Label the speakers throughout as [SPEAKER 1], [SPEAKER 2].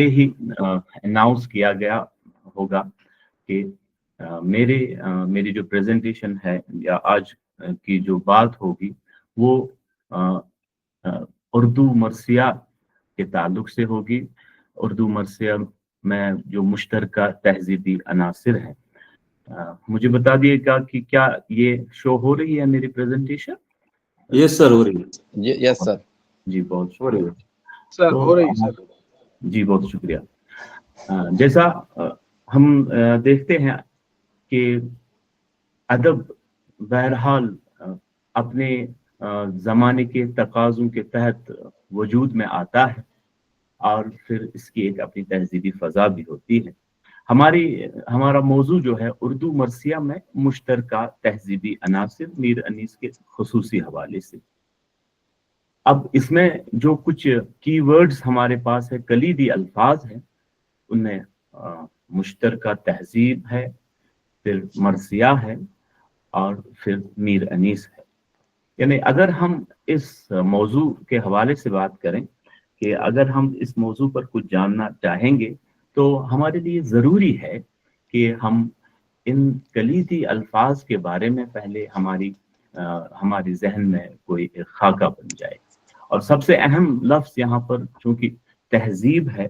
[SPEAKER 1] ही announce किया गया होगा कि मेरी जो प्रेजेंटेशन है या आज की जो बात होगी वो अ, उर्दू मरसिया के ताल्लुक से होगी। उर्दू मरसिया में जो मुश्तरका तहजीबी अनासिर हैं। मुझे बता दिएगा कि क्या ये शो हो रही है मेरी प्रेजेंटेशन?
[SPEAKER 2] यस सर, हो रही है।
[SPEAKER 3] Yes sir.
[SPEAKER 1] जी बहुत
[SPEAKER 2] हो रही
[SPEAKER 1] शुक्रिया।
[SPEAKER 2] है
[SPEAKER 4] सर,
[SPEAKER 1] तो
[SPEAKER 4] हो रही है सर।
[SPEAKER 1] जी बहुत शुक्रिया। जैसा हम देखते हैं कि अदब बहरहाल अपने ज़माने के तकाज़ों के तहत वजूद में आता है और फिर इसकी एक अपनी तहज़ीबी फ़ज़ा भी होती है। हमारा मौजू जो है उर्दू मरसिया में मुश्तरका तहज़ीबी अनासिर मीर अनीस के ख़ुसूसी हवाले से। अब इसमें जो कुछ कीवर्ड्स हमारे पास है, कलीदी अल्फाज हैं, उनमें मुश्तरका तहज़ीब है, फिर मरसिया है और फिर मीर अनीस है। यानी अगर हम इस मौजू के हवाले से बात करें कि अगर हम इस मौजू पर कुछ जानना चाहेंगे तो हमारे लिए ज़रूरी है कि हम इन कलीदी अल्फाज के बारे में पहले हमारी जहन में कोई एक खाका बन जाए। और सबसे अहम लफ्ज़ यहाँ पर चूंकि तहजीब है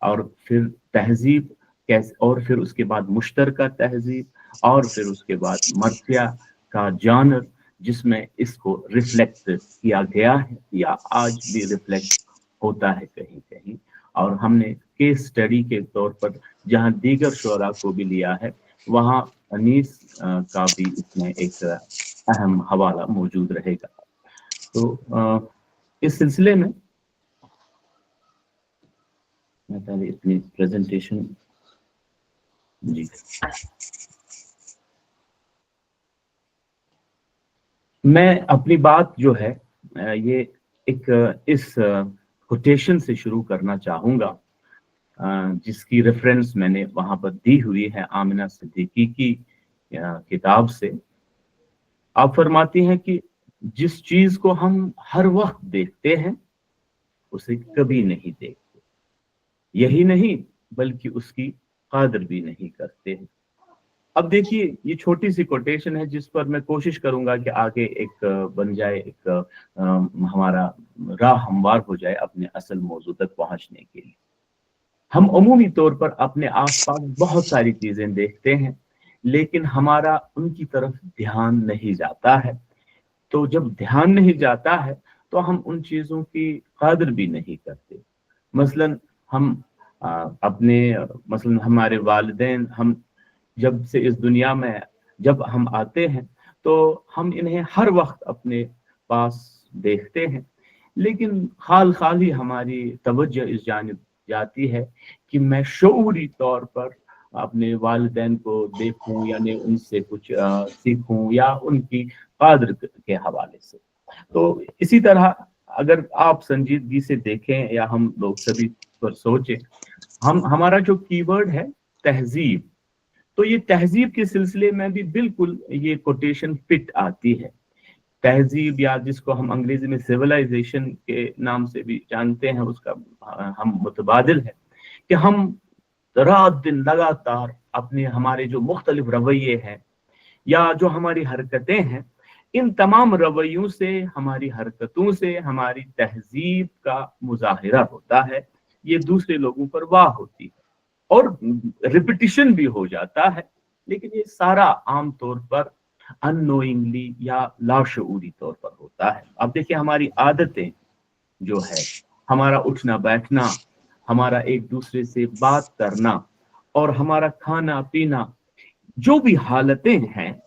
[SPEAKER 1] और फिर तहजीब कैसे, और फिर उसके बाद मुश्तरका तहजीब और फिर उसके बाद मरसिया का जानर जिसमें इसको रिफ्लेक्ट किया गया है या आज भी रिफ्लेक्ट होता है कहीं कहीं। और हमने केस स्टडी के तौर पर जहाँ दीगर शोरा को भी लिया है वहाँ अनीस का भी इसमें एक अहम हवाला मौजूद रहेगा। तो इस सिलसिले में मैं पहले अपनी प्रेजेंटेशन जी मैं अपनी बात जो है ये एक इस कोटेशन से शुरू करना चाहूँगा जिसकी रेफरेंस मैंने वहाँ पर दी हुई है आमिना सिद्दीकी की किताब से। आप फरमाती हैं कि जिस चीज को हम हर वक्त देखते हैं उसे कभी नहीं देखते, यही नहीं बल्कि उसकी कदर भी नहीं करते हैं। अब देखिए ये छोटी सी कोटेशन है जिस पर मैं कोशिश करूंगा कि आगे एक बन जाए, एक हमारा राह हमवार हो जाए अपने असल मौजू तक पहुंचने के लिए। हम अमूमी तौर पर अपने आसपास बहुत सारी चीजें देखते हैं लेकिन हमारा उनकी तरफ ध्यान नहीं जाता है। तो जब ध्यान नहीं जाता है तो हम उन चीजों की कदर भी नहीं करते। मसलन मसलन हमारे वालिदैन हम जब से इस दुनिया में जब हम आते हैं तो हम इन्हें हर वक्त अपने पास देखते हैं लेकिन खाल ही हमारी तवज्जो इस जानिब जाती है कि मैं शऊरी तौर पर अपने वालिदैन को देखूं यानी उनसे कुछ सीखूं या उनकी कदर के हवाले से। तो इसी तरह अगर आप संजीदगी से देखें या हम लोग सभी पर सोचें, हमारा जो कीवर्ड है तहजीब, तो ये तहजीब के सिलसिले में भी बिल्कुल ये कोटेशन फिट आती है। तहजीब या जिसको हम अंग्रेजी में सिविलाइजेशन के नाम से भी जानते हैं उसका हम मुतबादिल है कि हम रात दिन लगातार अपने हमारे जो मुख्तलिफ रवैये हैं या जो हमारी हरकतें हैं, इन तमाम रवैयों से, हमारी हरकतों से हमारी तहजीब का मुजाहिरा होता है। ये दूसरे लोगों पर वाह होती है और रिपीटिशन भी हो जाता है, लेकिन ये सारा आम तौर पर अननोइंगली या लाशऊरी तौर पर होता है। अब देखिए हमारी आदतें जो है, हमारा उठना बैठना, हमारा एक दूसरे से बात करना और हमारा खाना पीना, जो भी हालतें हैं,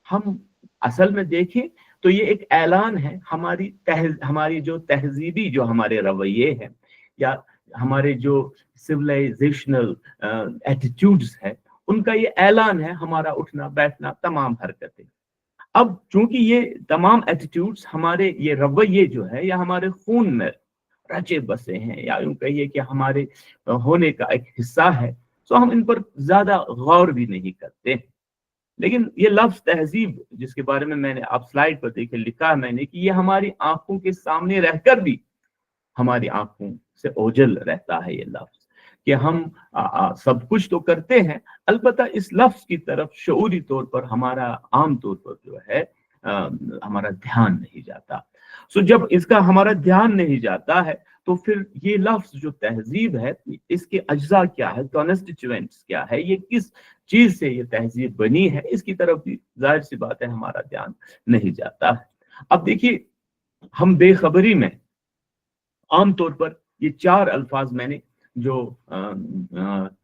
[SPEAKER 1] हम असल में देखें तो ये एक ऐलान है हमारी जो तहजीबी जो हमारे रवैये हैं या हमारे जो सिविलाइजेशनल एटीट्यूड्स है उनका ये ऐलान है, हमारा उठना बैठना तमाम हरकतें। अब चूंकि ये तमाम एटीट्यूड्स हमारे ये रवैये जो है या हमारे खून में रचे बसे हैं या यूं कहिए कि हमारे होने का एक हिस्सा है, तो हम इन पर ज्यादा गौर भी नहीं करते। लेकिन ये लफ्ज तहजीब जिसके बारे में मैंने आप स्लाइड पर देखे लिखा है मैंने कि ये हमारी आंखों के सामने रहकर भी हमारी आंखों से ओझल रहता है ये लफ्ज, कि हम सब कुछ तो करते हैं, अलबत्ता इस लफ्ज की तरफ शऊरी तौर पर हमारा आम तौर पर जो है हमारा ध्यान नहीं जाता। सो जब इसका हमारा ध्यान नहीं जाता है तो फिर ये लफ्ज जो तहजीब है, इसके अज्जा क्या है, कॉन्स्टिट्यूएंट्स क्या है, ये किस चीज से ये तहजीब बनी है, इसकी तरफ भी जाहिर सी बात है हमारा ध्यान नहीं जाता है। अब देखिए, हम बेखबरी में आमतौर पर ये 4 अल्फाज मैंने जो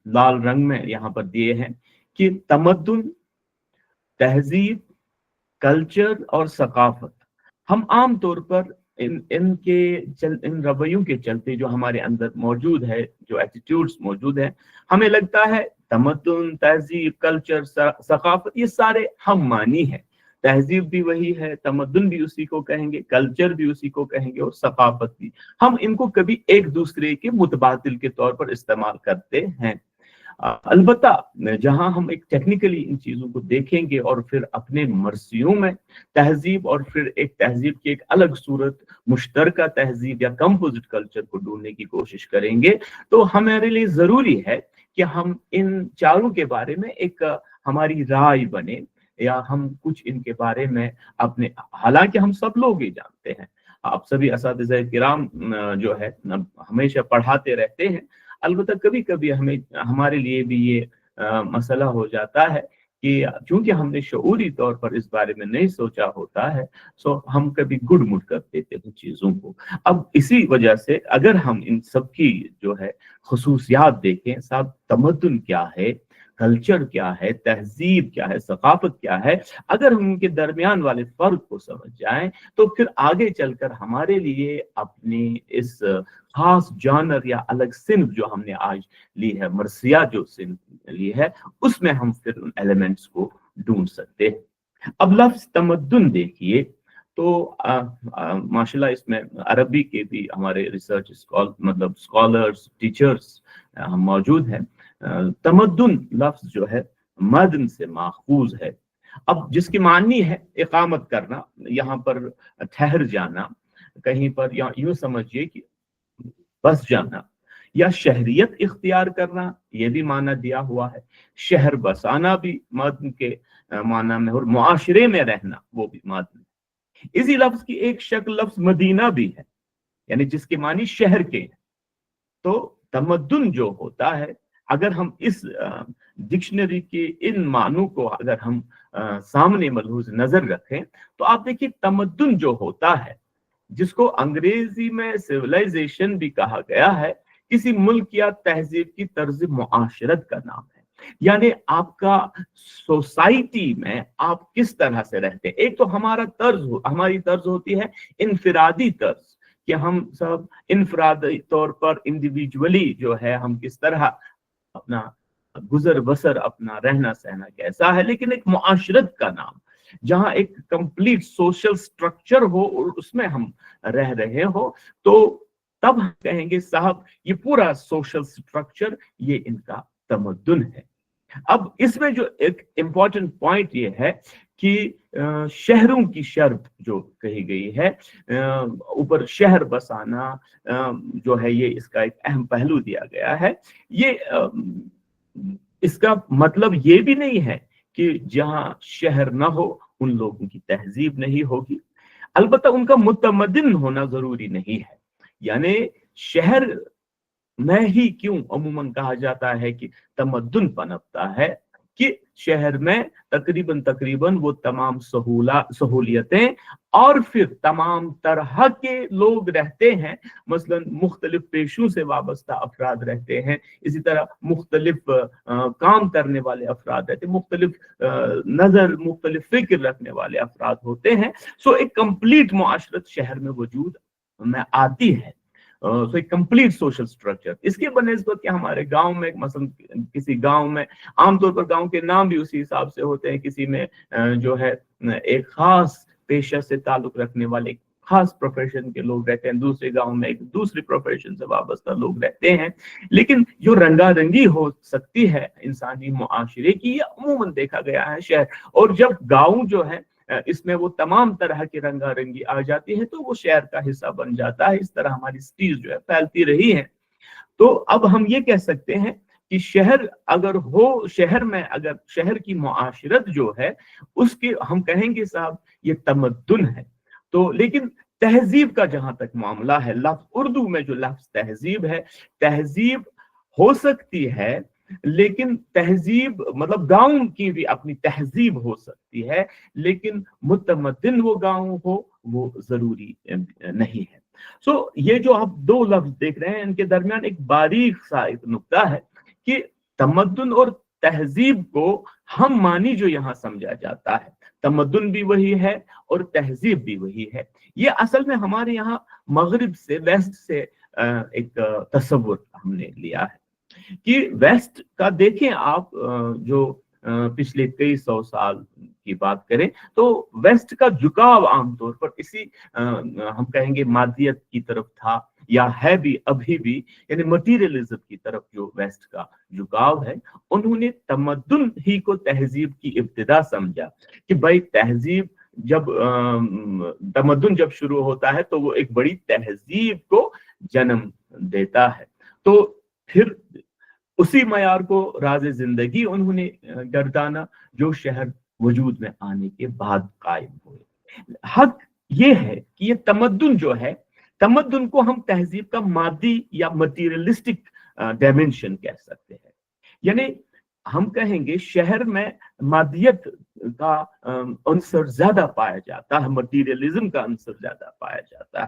[SPEAKER 1] लाल रंग में यहाँ पर दिए हैं कि तमद्दुन, तहजीब, कल्चर और सकाफत, हम आम तौर पर इन रवैयों के चलते जो हमारे अंदर मौजूद है, जो एटीट्यूड्स मौजूद है, हमें लगता है तमद्दुन, तहजीब, कल्चर, सकाफत ये सारे हम मानी है। तहजीब भी वही है, तमद्दुन भी उसी को कहेंगे, कल्चर भी उसी को कहेंगे और सकाफत भी। हम इनको कभी एक दूसरे के मुतबादिल के तौर पर इस्तेमाल करते हैं। अलबत्ता जहां हम एक टेक्निकली इन चीजों को देखेंगे और फिर अपने मर्सियों में तहजीब और फिर एक तहजीब की एक अलग सूरत मुश्तरका तहजीब या कंपोजिट कल्चर को ढूंढने की कोशिश करेंगे, तो हमारे लिए जरूरी है कि हम इन चारों के बारे में एक हमारी राय बने, या हम कुछ इनके बारे में अपने, हालांकि हम सब लोग ही जानते हैं, आप सभी असातिज़ा किराम जो है हमेशा पढ़ाते रहते हैं, अलबत्ता कभी कभी हमारे लिए भी ये मसला हो जाता है कि चूंकि हमने शऊरी तौर पर इस बारे में नहीं सोचा होता है, सो हम कभी गुड़मुड़ कर देते हैं चीजों को। अब इसी वजह से अगर हम इन सब की जो है खुसूसियात देखें, साहब तमद्दुन क्या है, कल्चर क्या है, तहजीब क्या है, सकाफत क्या है, अगर हम उनके दरमियान वाले फर्क को समझ जाएं तो फिर आगे चलकर हमारे लिए अपने इस खास जानर या अलग सिन्फ जो हमने आज ली है, मर्सिया जो सिन्फ ली है, उसमें हम फिर उन एलिमेंट्स को ढूंढ सकते हैं। अब लफ्ज तमद्दुन देखिए तो माशाल्लाह इसमें अरबी के भी हमारे रिसर्च मतलब स्कॉलर्स, टीचर्स मौजूद हैं। तमद्दुन लफ्ज जो है मदन से माखूज है। अब जिसकी मानी है इकामत करना, यहाँ पर ठहर जाना, कहीं पर या यूं समझिए कि बस जाना या शहरियत इख्तियार करना, ये भी माना दिया हुआ है। शहर बसाना भी मदन के माना में, और मुआशरे में रहना वो भी मदन। इसी लफ्ज की एक शक्ल लफ्ज मदीना भी है, यानी जिसके मानी शहर के। तो तमद्दुन जो होता है, अगर हम इस डिक्शनरी के इन मानों को अगर हम सामने मलहूज नजर रखें तो आप देखिए तमद्दुन जो होता है, जिसको अंग्रेजी में सिविलाइजेशन भी कहा गया है, किसी मुल्क या तहजीब की तर्ज मुआशरत का नाम है। यानी आपका सोसाइटी में आप किस तरह से रहते हैं। एक तो हमारी तर्ज होती है इनफिरादी तर्ज, कि हम सब इनफरादी तौर पर इंडिविजुअली जो है हम किस तरह अपना गुजर बसर, अपना रहना सहना कैसा है, लेकिन एक मुआशरत का नाम जहां एक कंप्लीट सोशल स्ट्रक्चर हो और उसमें हम रह रहे हो, तो तब हम कहेंगे साहब ये पूरा सोशल स्ट्रक्चर ये इनका तमद्दुन है। अब इसमें जो एक इम्पॉर्टेंट पॉइंट ये है कि शहरों की शर्त जो कही गई है, ऊपर शहर बसाना जो है, ये इसका एक अहम पहलू दिया गया है। ये इसका मतलब ये भी नहीं है कि जहां शहर ना हो उन लोगों की तहजीब नहीं होगी, अलबत्ता उनका मुतमद्दिन होना जरूरी नहीं है। यानी शहर में ही क्यों अमूमन कहा जाता है कि तमद्दुन पनपता है, कि शहर में तकरीबन वो तमाम सहूलियतें और फिर तमाम तरह के लोग रहते हैं। मसलन मुख्तलिफ पेशों से वाबस्ता अफराद रहते हैं, इसी तरह मुख्तलिफ काम करने वाले अफराद रहते हैं, मुख्तलिफ नजर, मुख्तलिफ फिक्र रखने वाले अफराद होते हैं। सो एक कंप्लीट मुआशरत शहर में वजूद में आती है। सो एक कंप्लीट सोशल स्ट्रक्चर। इसके बनिस्बत कि हमारे गांव में मसलन किसी गांव में आमतौर पर गांव के नाम भी उसी हिसाब से होते हैं, किसी में जो है एक खास पेशा से ताल्लुक रखने वाले खास प्रोफेशन के लोग रहते हैं, दूसरे गांव में एक दूसरी प्रोफेशन से वाबस्ता लोग रहते हैं। लेकिन जो रंगारंगी हो सकती है इंसानी मुआशरे की, ये अमूमन देखा गया है शहर। और जब गांव जो है इसमें वो तमाम तरह की रंगारंगी आ जाती है तो वो शहर का हिस्सा बन जाता है। इस तरह हमारी सिटीज जो है फैलती रही है। تو اب ہم یہ کہہ سکتے ہیں کہ شہر اگر ہو، شہر میں اگر شہر کی معاشرت جو ہے اس کے ہم کہیں گے صاحب یہ تمدن ہے. تو لیکن تہذیب کا جہاں تک معاملہ ہے، لفظ اردو میں جو لفظ تہذیب ہے، تہذیب ہو سکتی ہے، لیکن تہذیب مطلب گاؤں کی بھی اپنی تہذیب ہو سکتی ہے، لیکن متمدن وہ گاؤں ہو وہ ضروری نہیں ہے. سو یہ جو آپ دو لفظ دیکھ رہے ہیں ان کے درمیان ایک باریک سا ایک نقطہ ہے کہ تمدن اور تہذیب کو ہم مانی جو یہاں سمجھا جاتا ہے، تمدن بھی وہی ہے اور تہذیب بھی وہی ہے. یہ اصل میں ہمارے یہاں مغرب سے، ویسٹ سے ایک تصور ہم نے لیا ہے کہ ویسٹ کا دیکھیں آپ، جو پچھلے کئی سو سال کی بات کریں تو ویسٹ کا جھکاؤ عام طور پر اسی ہم کہیں گے مادیت کی طرف تھا، یا ہے بھی ابھی بھی، یعنی مٹیریلزم کی طرف جو ویسٹ کا جھکاؤ ہے. انہوں نے تمدن ہی کو تہذیب کی ابتدا سمجھا کہ بھائی تہذیب جب تمدن جب شروع ہوتا ہے تو وہ ایک بڑی تہذیب کو جنم دیتا ہے. تو پھر اسی معیار کو راز زندگی انہوں نے گردانا جو شہر وجود میں آنے کے بعد قائم ہوئے. حق یہ ہے کہ یہ تمدن جو ہے، تمدن کو ہم تہذیب کا مادی یا مٹیریلسٹک ڈائمینشن کہہ سکتے ہیں. یعنی ہم کہیں گے شہر میں مادیت کا عنصر زیادہ پایا جاتا ہے، مٹیریلزم کا عنصر زیادہ پایا جاتا ہے.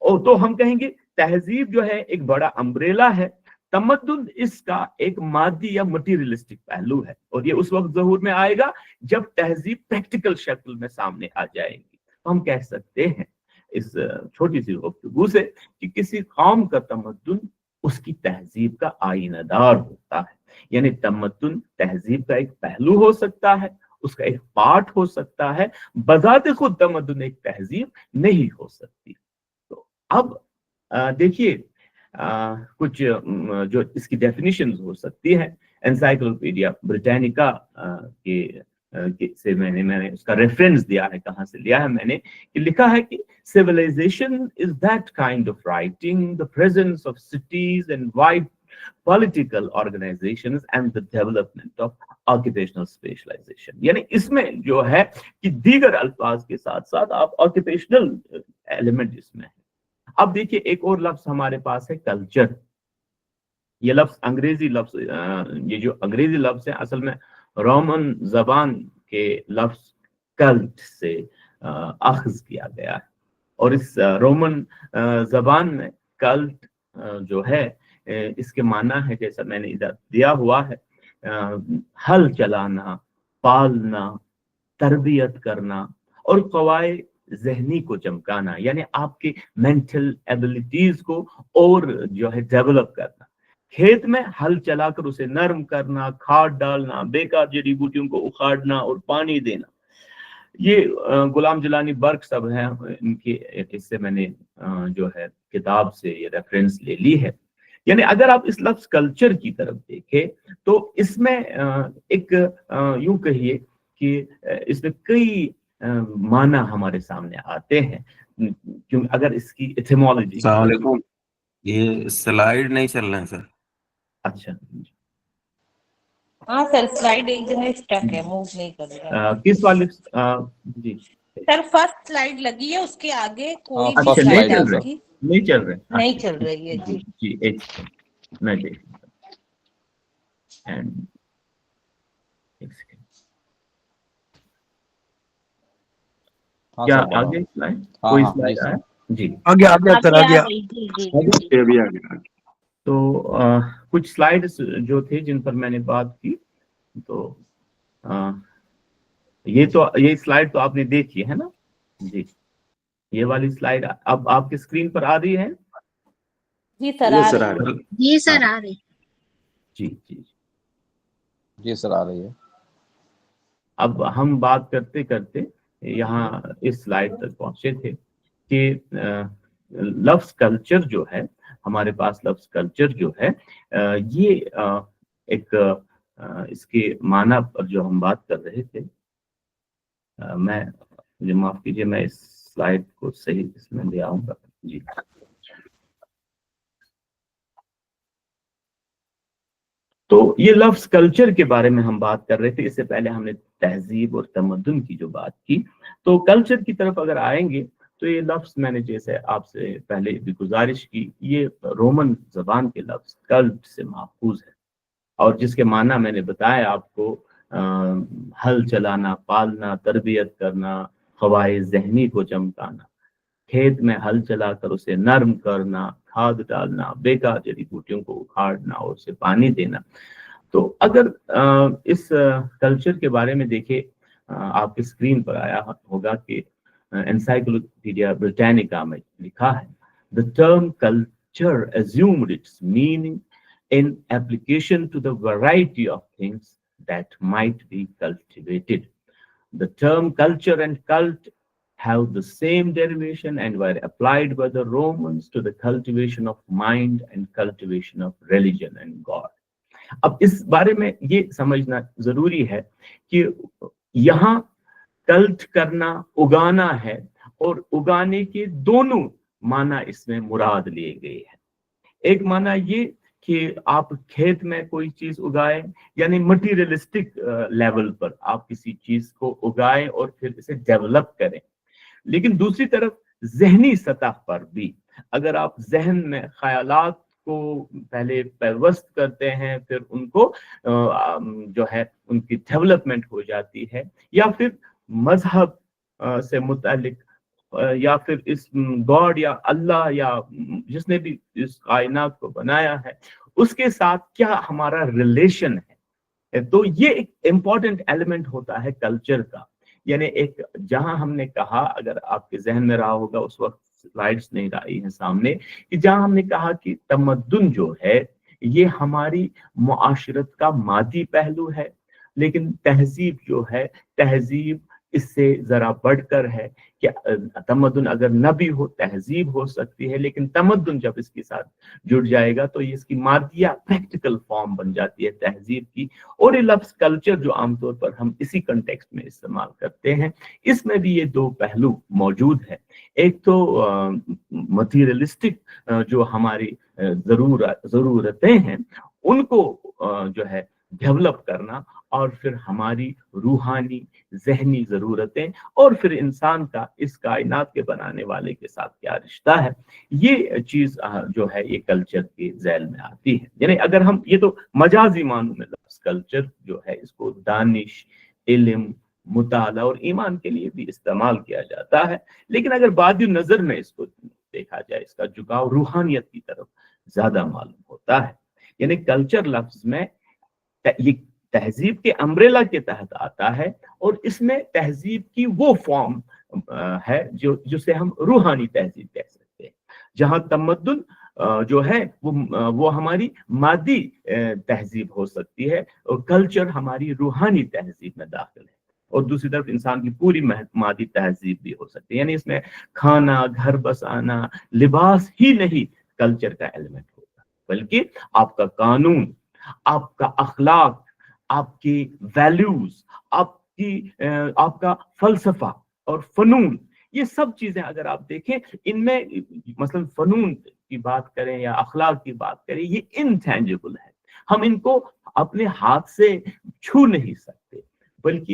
[SPEAKER 1] اور تو ہم کہیں گے تہذیب جو ہے ایک بڑا امبریلا ہے، تمدن اس کا ایک مادی یا مٹیریلسٹک پہلو ہے. اور یہ اس وقت ظہور میں آئے گا جب تہذیب پریکٹیکل شکل میں سامنے آ جائے گی. ہم کہہ سکتے ہیں اس چھوٹی سی گفتگو سے کہ کسی قوم کا تمدن اس کی تہذیب کا آئینہ دار ہوتا ہے. یعنی تمدن تہذیب کا ایک پہلو ہو سکتا ہے، اس کا ایک پارٹ ہو سکتا ہے، بذات خود تمدن ایک تہذیب نہیں ہو سکتی. تو اب دیکھیے کچھ جو اس کی ڈیفینیشنز ہو سکتی ہے. انسائکلوپیڈیا بریٹینیکا سے میں نے اس کا ریفرنس دیا ہے، کہاں سے لیا ہے میں نے، کہ لکھا ہے کہ civilization is that kind of writing, the presence of cities and wide political organizations and the development of occupational specialization. یعنی اس میں جو ہے کہ دیگر الفاظ کے ساتھ ساتھ آپ occupational ایلیمنٹ اس میں ہے. اب دیکھیے ایک اور لفظ ہمارے پاس ہے کلچر. یہ لفظ انگریزی لفظ، یہ جو انگریزی لفظ ہے اصل میں رومن زبان کے لفظ کلٹ سے اخذ کیا گیا ہے. اور اس رومن زبان میں کلٹ جو ہے اس کے معنی ہے جیسا میں نے ادھر دیا ہوا ہے، ہل چلانا، پالنا، تربیت کرنا اور قواعد ذہنی کو چمکانا. یعنی آپ کی مینٹل ایبلٹیز کو اور جو ہے ڈیولپ کرنا. کھیت میں ہل چلا کر اسے نرم کرنا، کھاد ڈالنا، بیکار جڑی بوٹیوں کو اکھاڑنا اور پانی دینا. یہ غلام جلانی برق صاحب ہیں، ان کی اس سے میں نے جو ہے کتاب سے یہ ریفرنس لے لی ہے. یعنی اگر آپ اس لفظ کلچر کی طرف دیکھیں تو اس میں ایک یوں کہیے کہ اس میں کئی معنی ہمارے سامنے آتے ہیں. کیونکہ اگر اس کی ایٹیمالوجی.
[SPEAKER 2] السلام علیکم، یہ سلائیڈ نہیں چل رہے ہیں سر.
[SPEAKER 1] اچھا
[SPEAKER 3] ہاں سر، سلائیڈ ایک جگہ اسٹک ہے، موو نہیں کر رہا.
[SPEAKER 1] کس والی؟ جی
[SPEAKER 3] سر فرسٹ سلائیڈ لگی ہے، اس کے آگے کوئی بھی
[SPEAKER 1] اچھا
[SPEAKER 3] سلائیڈ
[SPEAKER 1] نہیں چل
[SPEAKER 3] آپ
[SPEAKER 1] رہے،
[SPEAKER 3] کی
[SPEAKER 1] نہیں چل رہے،
[SPEAKER 3] نہیں چل رہی ہے. جی
[SPEAKER 1] جی ایک میں دیکھ کیا آگے سلائیڈ کوئی سلائیڈ آیا؟ جی
[SPEAKER 4] آگے سر آگے.
[SPEAKER 3] جی جی جی.
[SPEAKER 1] تو کچھ سلائیڈز جو تھے جن پر میں نے بات کی، تو یہ سلائیڈ تو آپ نے دیکھی ہے نا. جی یہ والی سلائیڈ اب آپ کی اسکرین پر آ رہی ہے؟
[SPEAKER 3] جی سر آ رہی ہے.
[SPEAKER 5] جی سر آ رہی.
[SPEAKER 1] جی جی
[SPEAKER 6] جی سر آ رہی ہے.
[SPEAKER 1] اب ہم بات کرتے کرتے یہاں اس سلائیڈ تک پہنچے تھے کہ لفظ کلچر جو ہے ہمارے پاس، لفظ کلچر جو ہے یہ ایک اس کے معنی پر جو ہم بات کر رہے تھے، مجھے معاف کیجیے، میں اس سلائیڈ کو صحیح اس میں لے آؤں گا. جی तो ये लफ्ज कल्चर के बारे में हम बात कर रहे थे, इससे पहले हमने तहजीब और तमद्दुन की जो बात की। तो कल्चर की तरफ अगर आएंगे तो ये लफ्ज मैंने जैसे आपसे पहले भी गुजारिश की, ये रोमन जबान के लफ्ज कल्ट से माखूज है, और जिसके माना मैंने बताया आपको, हल चलाना, पालना, तरबियत करना, हवाए जहनी को चमकाना, खेत में हल चलाकर उसे नर्म करना, खाद डालना, बेकार जड़ी बूटियों को उखाड़ना और उसे पानी देना। तो अगर इस कल्चर के बारे में देखें, आपके स्क्रीन पर आया होगा कि एनसाइक्लोपीडिया ब्रिटानिका में लिखा है, the term culture assumed its meaning in application to the variety of things that might be cultivated. The term culture and cult have the same derivation and were applied by the Romans to the cultivation of mind and cultivation of religion and God. अब इस बारे में ये समझना जरूरी है कि यहाँ कल्ट करना उगाना है, और उगाने के दोनों माना इसमें मुराद लिए गए हैं। एक माना ये कि आप खेत में कोई चीज उगाए, यानी मटीरियलिस्टिक लेवल पर आप किसी चीज को उगाए और फिर इसे डेवलप करें। लेकिन दूसरी तरफ जहनी सतह पर भी अगर आप जहन में ख्यालात को पहले पैवस्त करते हैं, फिर उनको जो है उनकी डेवलपमेंट हो जाती है, या फिर मजहब से मुतालिक, या फिर इस गॉड या अल्लाह या जिसने भी इस कायनात को बनाया है उसके साथ क्या हमारा रिलेशन है। तो ये एक इम्पॉर्टेंट एलिमेंट होता है कल्चर का। यानी एक, जहां हमने कहा, अगर आपके जहन में रहा होगा, उस वक्त स्लाइड्स नहीं आई हैं सामने, कि जहां हमने कहा कि तमद्दुन जो है ये हमारी मुआशरत का मादी पहलू है, लेकिन तहजीब जो है, तहजीब इससे जरा बढ़कर है कि तमद्दुन अगर न भी हो, तहजीब हो सकती है, लेकिन तमद्दुन जब इसके साथ जुड़ जाएगा तो ये इसकी मादिया प्रैक्टिकल फॉर्म बन जाती है तहजीब की। और ये लफ्ज कल्चर जो आमतौर पर हम इसी कंटेक्स्ट में इस्तेमाल करते हैं, इसमें भी ये दो पहलू मौजूद है। एक तो मटीरियलिस्टिक जो हमारी जरूरतें हैं उनको जो है डेवलप करना, और फिर हमारी रूहानी जहनी जरूरतें, और फिर इंसान का इस कायनात के बनाने वाले के साथ क्या रिश्ता है, ये चीज जो है ये कल्चर के झैल में आती है। यानी अगर हम, ये तो मजाजी मानू में लफ्ज कल्चर जो है इसको दानिश, इल्म, मुताला और ईमान के लिए भी इस्तेमाल किया जाता है, लेकिन अगर बादी नजर में इसको देखा जाए, इसका झुकाव रूहानियत की तरफ ज्यादा मालूम होता है। यानी कल्चर लफ्ज में ये तहजीब के अम्ब्रेला के तहत आता है, और इसमें तहजीब की वो फॉर्म है जो जिसे हम रूहानी तहजीब कह सकते हैं, जहां तमद्दुन जो है वो हमारी मादी तहजीब हो सकती है, और कल्चर हमारी रूहानी तहजीब में दाखिल है। और दूसरी तरफ इंसान की पूरी मादी तहजीब भी हो सकती है। यानी इसमें खाना, घर बसाना, लिबास ही नहीं कल्चर का एलिमेंट होता, बल्कि आपका कानून, आपका अखलाक, आपकी वैल्यूज, आपका फलसफा और फनून, ये सब चीजें अगर आप देखें, इनमें मसलन फनून की बात करें या अखलाक की बात करें, ये इनटैंजिबल है, हम इनको अपने हाथ से छू नहीं सकते, बल्कि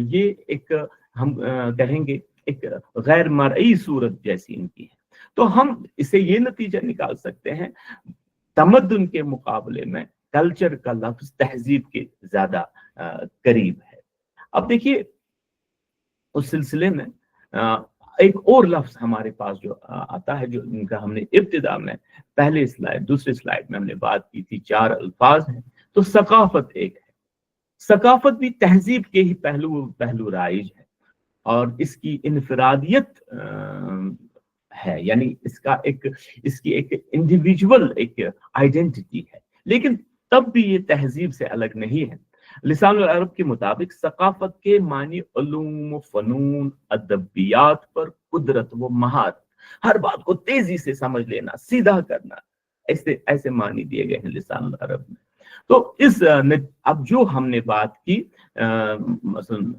[SPEAKER 1] ये एक हम कहेंगे एक गैर मरई सूरत जैसी इनकी है। तो हम इसे ये नतीजा निकाल सकते हैं, तमद्दुन के मुकाबले में कल्चर का लफ्ज तहजीब के ज्यादा करीब है। अब देखिए, उस सिलसिले में एक और लफ्ज हमारे पास जो आता है, जो इनका हमने इब्तिदा में पहले स्लाइड, दूसरी स्लाइड में हमने बात की थी, 4 अल्फाज हैं। तो सकाफत एक है। सकाफत भी तहजीब के ही पहलू राइज है, और इसकी इनफरादियत है, यानी इसकी एक इंडिविजुअल एक आइडेंटिटी है, लेकिन तब भी ये तहजीब से अलग नहीं है। लिसान अरब के मुताबिक सकाफत के मानी उलूम, फनून, अदबियात पर कुदरत व महारत, हर बात को तेजी से समझ लेना, सीधा करना, ऐसे मानी दिए गए हैं लिसान अरब में। तो इस अब जो हमने बात की, मसलन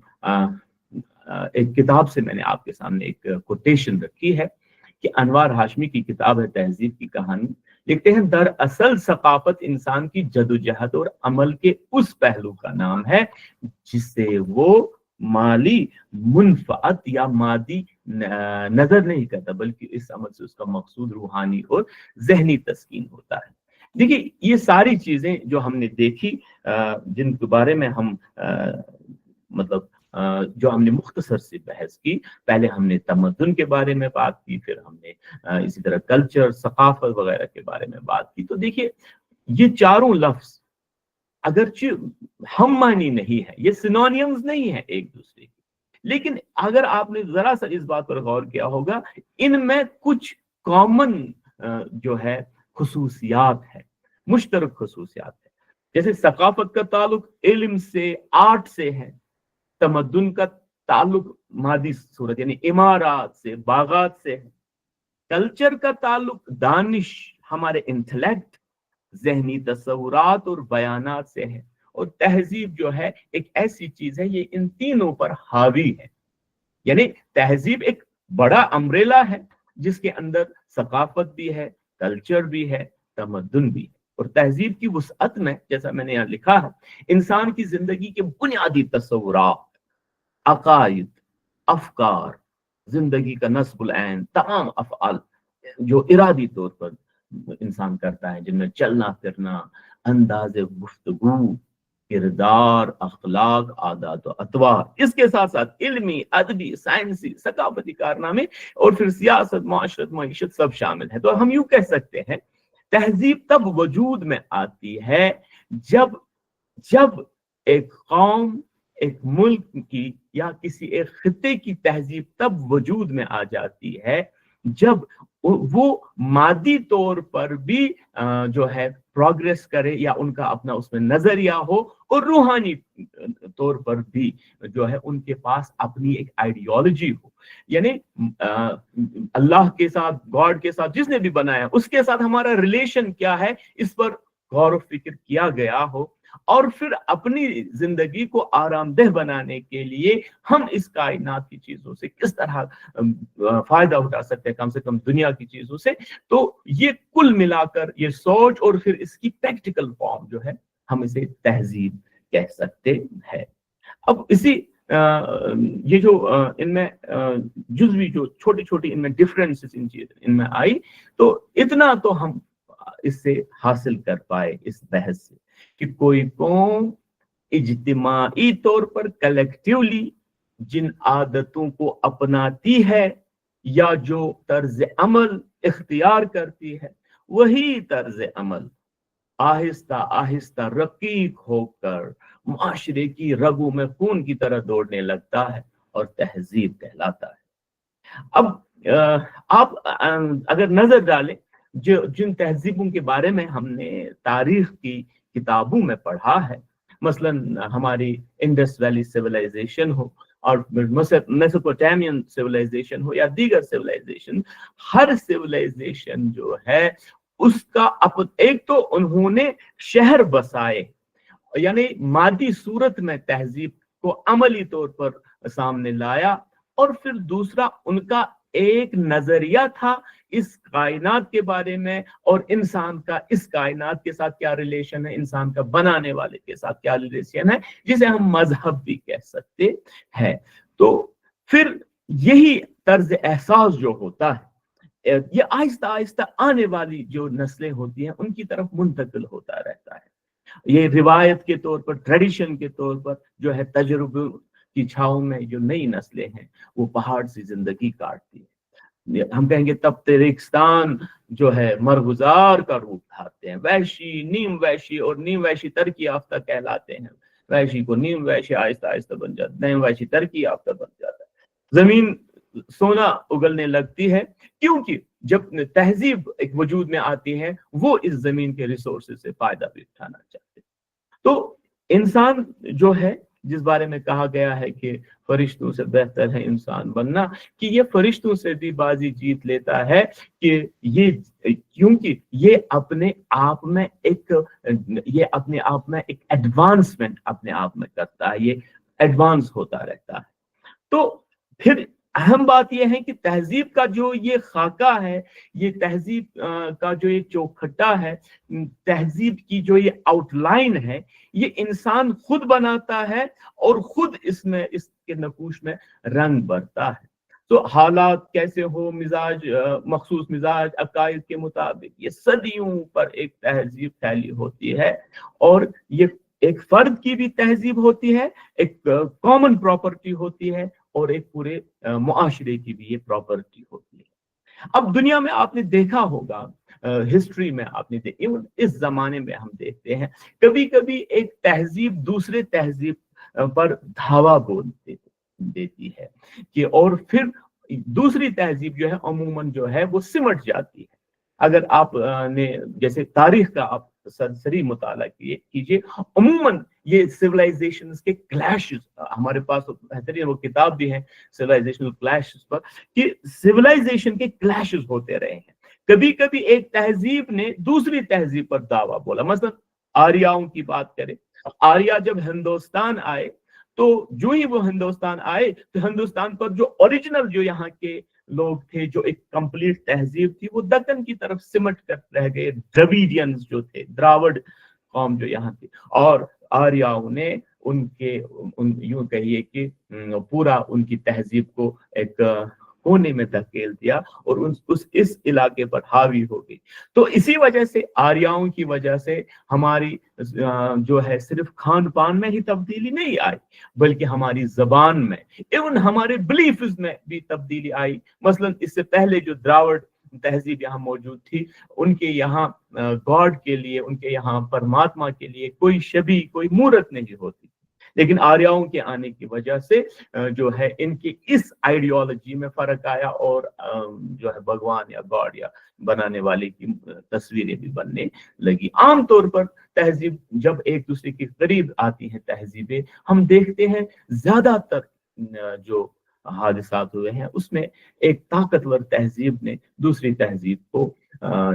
[SPEAKER 1] एक किताब से मैंने आपके सामने एक कोटेशन रखी है कि अनवार हाशमी की किताब है तहजीब की कहानी, लिखते हैं दरअसल सकाफत इंसान की जदोजहद और अमल के उस पहलू का नाम है जिससे वो माली मुनफात या मादी नजर नहीं करता, बल्कि इस अमल से उसका मकसूद रूहानी और जहनी तस्कीन होता है। देखिए ये सारी चीजें जो हमने देखी, जिनके बारे में हम मतलब जो हमने मुख्तसर से बहस की, पहले हमने तमद्दुन के बारे में बात की, फिर हमने इसी तरह कल्चर, सकाफत वगैरह के बारे में बात की। तो देखिए ये चारों लफ्ज अगरचे हम मानी नहीं है, ये सिनोनियम्स नहीं है एक दूसरे की, लेकिन अगर आपने जरा सा इस बात पर गौर किया होगा, इनमें कुछ कॉमन जो है खुसूसियात है, मुश्तरक खुसूसियात है। जैसे सकाफत का ताल्लुक इल्म से, आर्ट से है, तमद्दुन का ताल्लुक मादी सूरत यानी इमारात से, बागात से है, कल्चर का ताल्लुक दानिश, हमारे इंटेलेक्ट, जहनी तस्वुरात और बयानात से है, और तहजीब जो है एक ऐसी चीज है, ये इन तीनों पर हावी है। यानी तहजीब एक बड़ा अम्ब्रेला है जिसके अंदर सकाफत भी है, कल्चर भी है, तमद्दुन भी है। और तहजीब की वुसअत में, जैसा मैंने यहाँ लिखा है, इंसान की जिंदगी के बुनियादी तस्वुरात, अकायद, अफकार, जिंदगी का नस्बुल ऐन, तमाम अफ़आल जो इरादी तौर पर इंसान करता है, जिनमें चलना फिरना, अंदाज़े गुफ्तगू, किरदार, अखलाक, आदात और अतवार, इसके साथ साथ इल्मी, अदबी, साइंसी, सकाफती कारनामे, और फिर सियासत, माशरत, मईशत सब शामिल है। तो हम यूं कह सकते हैं तहजीब तब वजूद में आती है जब जब एक कौम, एक मुल्क की या किसी एक खित्ते की तहजीब तब वजूद में आ जाती है जब वो मादी तौर पर भी जो है प्रोग्रेस करे, या उनका अपना उसमें नजरिया हो, और रूहानी तौर पर भी जो है उनके पास अपनी एक आइडियोलॉजी हो। यानी अल्लाह के साथ, गॉड के साथ, जिसने भी बनाया उसके साथ हमारा रिलेशन क्या है, इस पर गौर और फिक्र किया गया हो, और फिर अपनी जिंदगी को आरामदेह बनाने के लिए हम इस कायनात की चीजों से किस तरह फायदा उठा सकते हैं, कम से कम दुनिया की चीजों से। तो ये कुल मिलाकर ये सोच और फिर इसकी प्रैक्टिकल फॉर्म जो है, हम इसे तहजीब कह सकते हैं। अब इसी ये जो इनमें जुज़वी जो छोटी छोटी इनमें डिफरेंसेस इनमें आई, तो इतना तो हम इससे हासिल कर पाए इस बहस से कि कोई कौम इज्तिमाई तौर पर कलेक्टिवली जिन आदतों को अपनाती है या जो तर्ज अमल इख्तियार करती है, वही तर्ज अमल आहिस्ता आहिस्ता रकीक होकर माशरे की रगों में खून की तरह दौड़ने लगता है और तहजीब कहलाता है। अब आप अगर नजर डालें, जो जिन तहजीबों के बारे में हमने तारीख की किताबों में पढ़ा है, मसलन हमारी इंडस वैली सिविलाइजेशन हो और मेसोपोटामियन सिविलाइजेशन हो या दीगर सिविलाइजेशन, हर सिविलाइजेशन जो है उसका एक तो उन्होंने शहर बसाए, यानी मादी सूरत में तहजीब को अमली तौर पर सामने लाया, और फिर दूसरा उनका एक नजरिया था इस कायनात के बारे में, और इंसान का इस कायनात के साथ क्या रिलेशन है, इंसान का बनाने वाले के साथ क्या रिलेशन है, जिसे हम मजहब भी कह सकते हैं। तो फिर यही तर्ज एहसास जो होता है, ये आहिस्ता आहिस्ता आने वाली जो नस्लें होती हैं उनकी तरफ मुंतकिल होता रहता है। ये रिवायत के तौर पर, ट्रेडिशन के तौर पर जो है, तजुर्बे की छाव में जो नई नस्लें हैं वो पहाड़ से जिंदगी काटती है। हम कहेंगे तब रेगिस्तान जो है मरगुजार का रूप धारते हैं, वैशी, नीम वैशी, और नीम वैशी तरक्की याफ्ता कहलाते हैं। वैशी को नीम वैशी आहिस्ता आहिस्ता बन जाता है, नीम वैशी तरक्की याफ्ता बन जाता है। जमीन सोना उगलने लगती है, क्योंकि जब तहजीब एक वजूद में आती है वो इस जमीन के रिसोर्सेज से फायदा भी उठाना चाहते हैं। तो इंसान जो है, जिस बारे में कहा गया है कि फरिश्तों से बेहतर है इंसान बनना, कि ये फरिश्तों से भी बाजी जीत लेता है, कि ये क्योंकि ये अपने आप में एक एडवांसमेंट अपने आप में करता है, ये एडवांस होता रहता है। तो फिर अहम बात यह है कि तहजीब का जो ये खाका है, ये तहजीब का जो ये चौखटा है, तहजीब की जो ये आउटलाइन है, ये इंसान खुद बनाता है और खुद इसमें इसके नकूश में रंग भरता है। तो हालात कैसे हो, मिजाज मखसूस मिजाज अकायद के मुताबिक ये सदियों पर एक तहजीब फैली होती है, और ये एक फर्द की भी तहजीब होती है, एक कॉमन प्रॉपर्टी होती है, और एक पूरे मुआशरे की भी ये प्रॉपर्टी होती है। अब दुनिया में आपने देखा होगा, हिस्ट्री में आपने इवन इस जमाने में हम देखते हैं, कभी कभी एक तहजीब दूसरे तहजीब पर धावा बोल देती है कि, और फिर दूसरी तहजीब जो है अमूमन जो है वो सिमट जाती है। अगर आप ने जैसे तारीख का आप सरसरी मुताला कीजिए, अमूमन ये सिविलाइजेशंस के क्लैशेस, हमारे पास बेहतरीन वो किताब भी है सिविलाइजेशनल क्लैशेस पर, कि सिविलाइजेशन के क्लैशेस होते रहे हैं। कभी कभी एक तहजीब ने दूसरी तहजीब पर दावा बोला। मसलन आर्याओं की बात करें, आर्या जब हिंदुस्तान आए तो जो ही वो हिंदुस्तान आए तो हिंदुस्तान पर जो ओरिजिनल जो यहाँ के लोग थे, जो एक कंप्लीट तहजीब थी, वो दक्कन की तरफ सिमट कर रह गए। द्रविडियंस जो थे, द्रावड़ कौम जो यहाँ थी, और आर्याओं ने यूं कहिए कि पूरा उनकी तहजीब को एक कोने में धकेल दिया और इस इलाके पर हावी हो गई। तो इसी वजह से आर्याओं की वजह से हमारी जो है सिर्फ खान पान में ही तब्दीली नहीं आई, बल्कि हमारी जबान में, इवन हमारे बिलीफ्स में भी तब्दीली आई। मसलन इससे पहले जो द्रावड़ तहजीब यहाँ मौजूद थी, उनके यहाँ गॉड के लिए, उनके यहाँ परमात्मा के लिए कोई शबी, कोई मूरत नहीं होती। लेकिन आर्याओं के आने की वजह से जो है इनकी इस आइडियोलॉजी में फर्क आया, और जो है भगवान या गॉड या बनाने वाले की तस्वीरें भी बनने लगी। आमतौर पर तहजीब जब एक दूसरे के करीब आती हैं तहजीबें, हम देखते हैं ज्यादातर जो हादिसात हुए हैं उसमें एक ताकतवर तहजीब ने दूसरी तहजीब को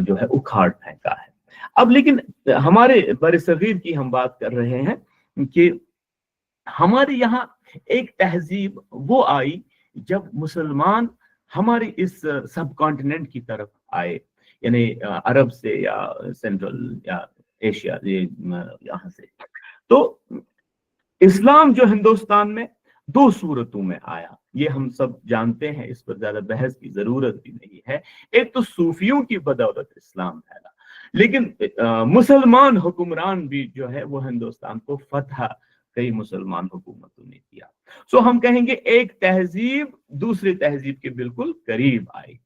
[SPEAKER 1] जो है उखाड़ फेंका है। अब लेकिन हमारे बरसगीर की हम बात कर रहे हैं कि हमारे यहाँ एक तहजीब वो आई जब मुसलमान हमारे इस सब कॉन्टिनेंट की तरफ आए, यानी अरब से या सेंट्रल या एशिया यहाँ से। तो इस्लाम जो हिंदुस्तान में दो सूरतों में आया, ये हम सब जानते हैं, इस पर ज्यादा बहस की जरूरत भी नहीं है। एक तो सूफियों की बदौलत इस्लाम फैला, लेकिन मुसलमान हुक्मरान भी जो है वो हिंदुस्तान को फतह कई मुसलमान हुकूमतों ने किया। सो हम कहेंगे एक तहजीब दूसरी तहजीब के बिल्कुल करीब आई।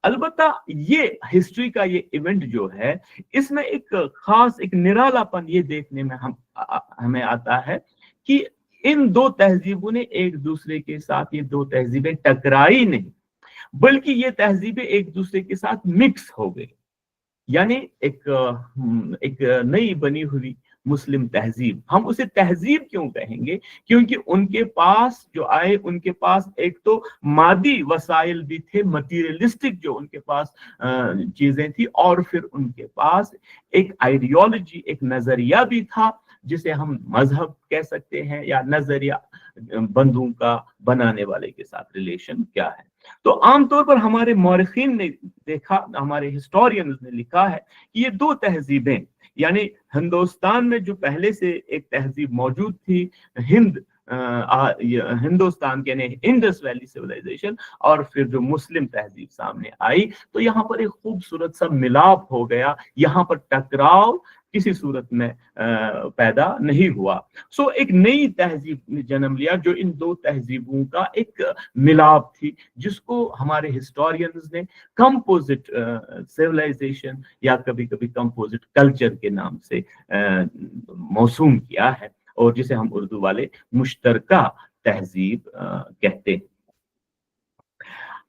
[SPEAKER 1] अलबत्ता ये हिस्ट्री का ये इवेंट जो है, इसमें एक खास एक निरालापन ये देखने में हमें आता है कि इन दो तहजीबों ने एक दूसरे के साथ, ये दो तहजीबें टकराई नहीं, बल्कि ये तहजीबें एक दूसरे के साथ मिक्स हो गई। यानी एक नई बनी हुई मुस्लिम तहजीब, हम उसे तहजीब क्यों कहेंगे? क्योंकि उनके पास जो आए, उनके पास एक तो मादी वसाइल भी थे, मटीरियलिस्टिक जो उनके पास चीजें थी, और फिर उनके पास एक आइडियोलॉजी, एक नजरिया भी था, जिसे हम मजहब कह सकते हैं, या नजरिया बंदूक का बनाने वाले के साथ रिलेशन क्या है। तो आमतौर पर हमारे मौरखीन ने देखा, हमारे हिस्टोरियंस ने लिखा है कि ये दो तहजीबें, यानी हिंदुस्तान में जो पहले से एक तहजीब मौजूद थी, हिंदुस्तान के इंडस वैली सिविलाइजेशन, और फिर जो मुस्लिम तहजीब सामने आई, तो यहाँ पर एक खूबसूरत सा मिलाप हो गया। यहाँ पर टकराव किसी सूरत में पैदा नहीं हुआ। सो एक नई तहजीब ने जन्म लिया, जो इन दो तहजीबों का एक मिलाप थी, जिसको हमारे हिस्टोरियंस ने कंपोजिट सिविलाइजेशन या कभी कभी कंपोजिट कल्चर के नाम से मौसूम किया है, और जिसे हम उर्दू वाले मुश्तरका तहजीब कहते हैं।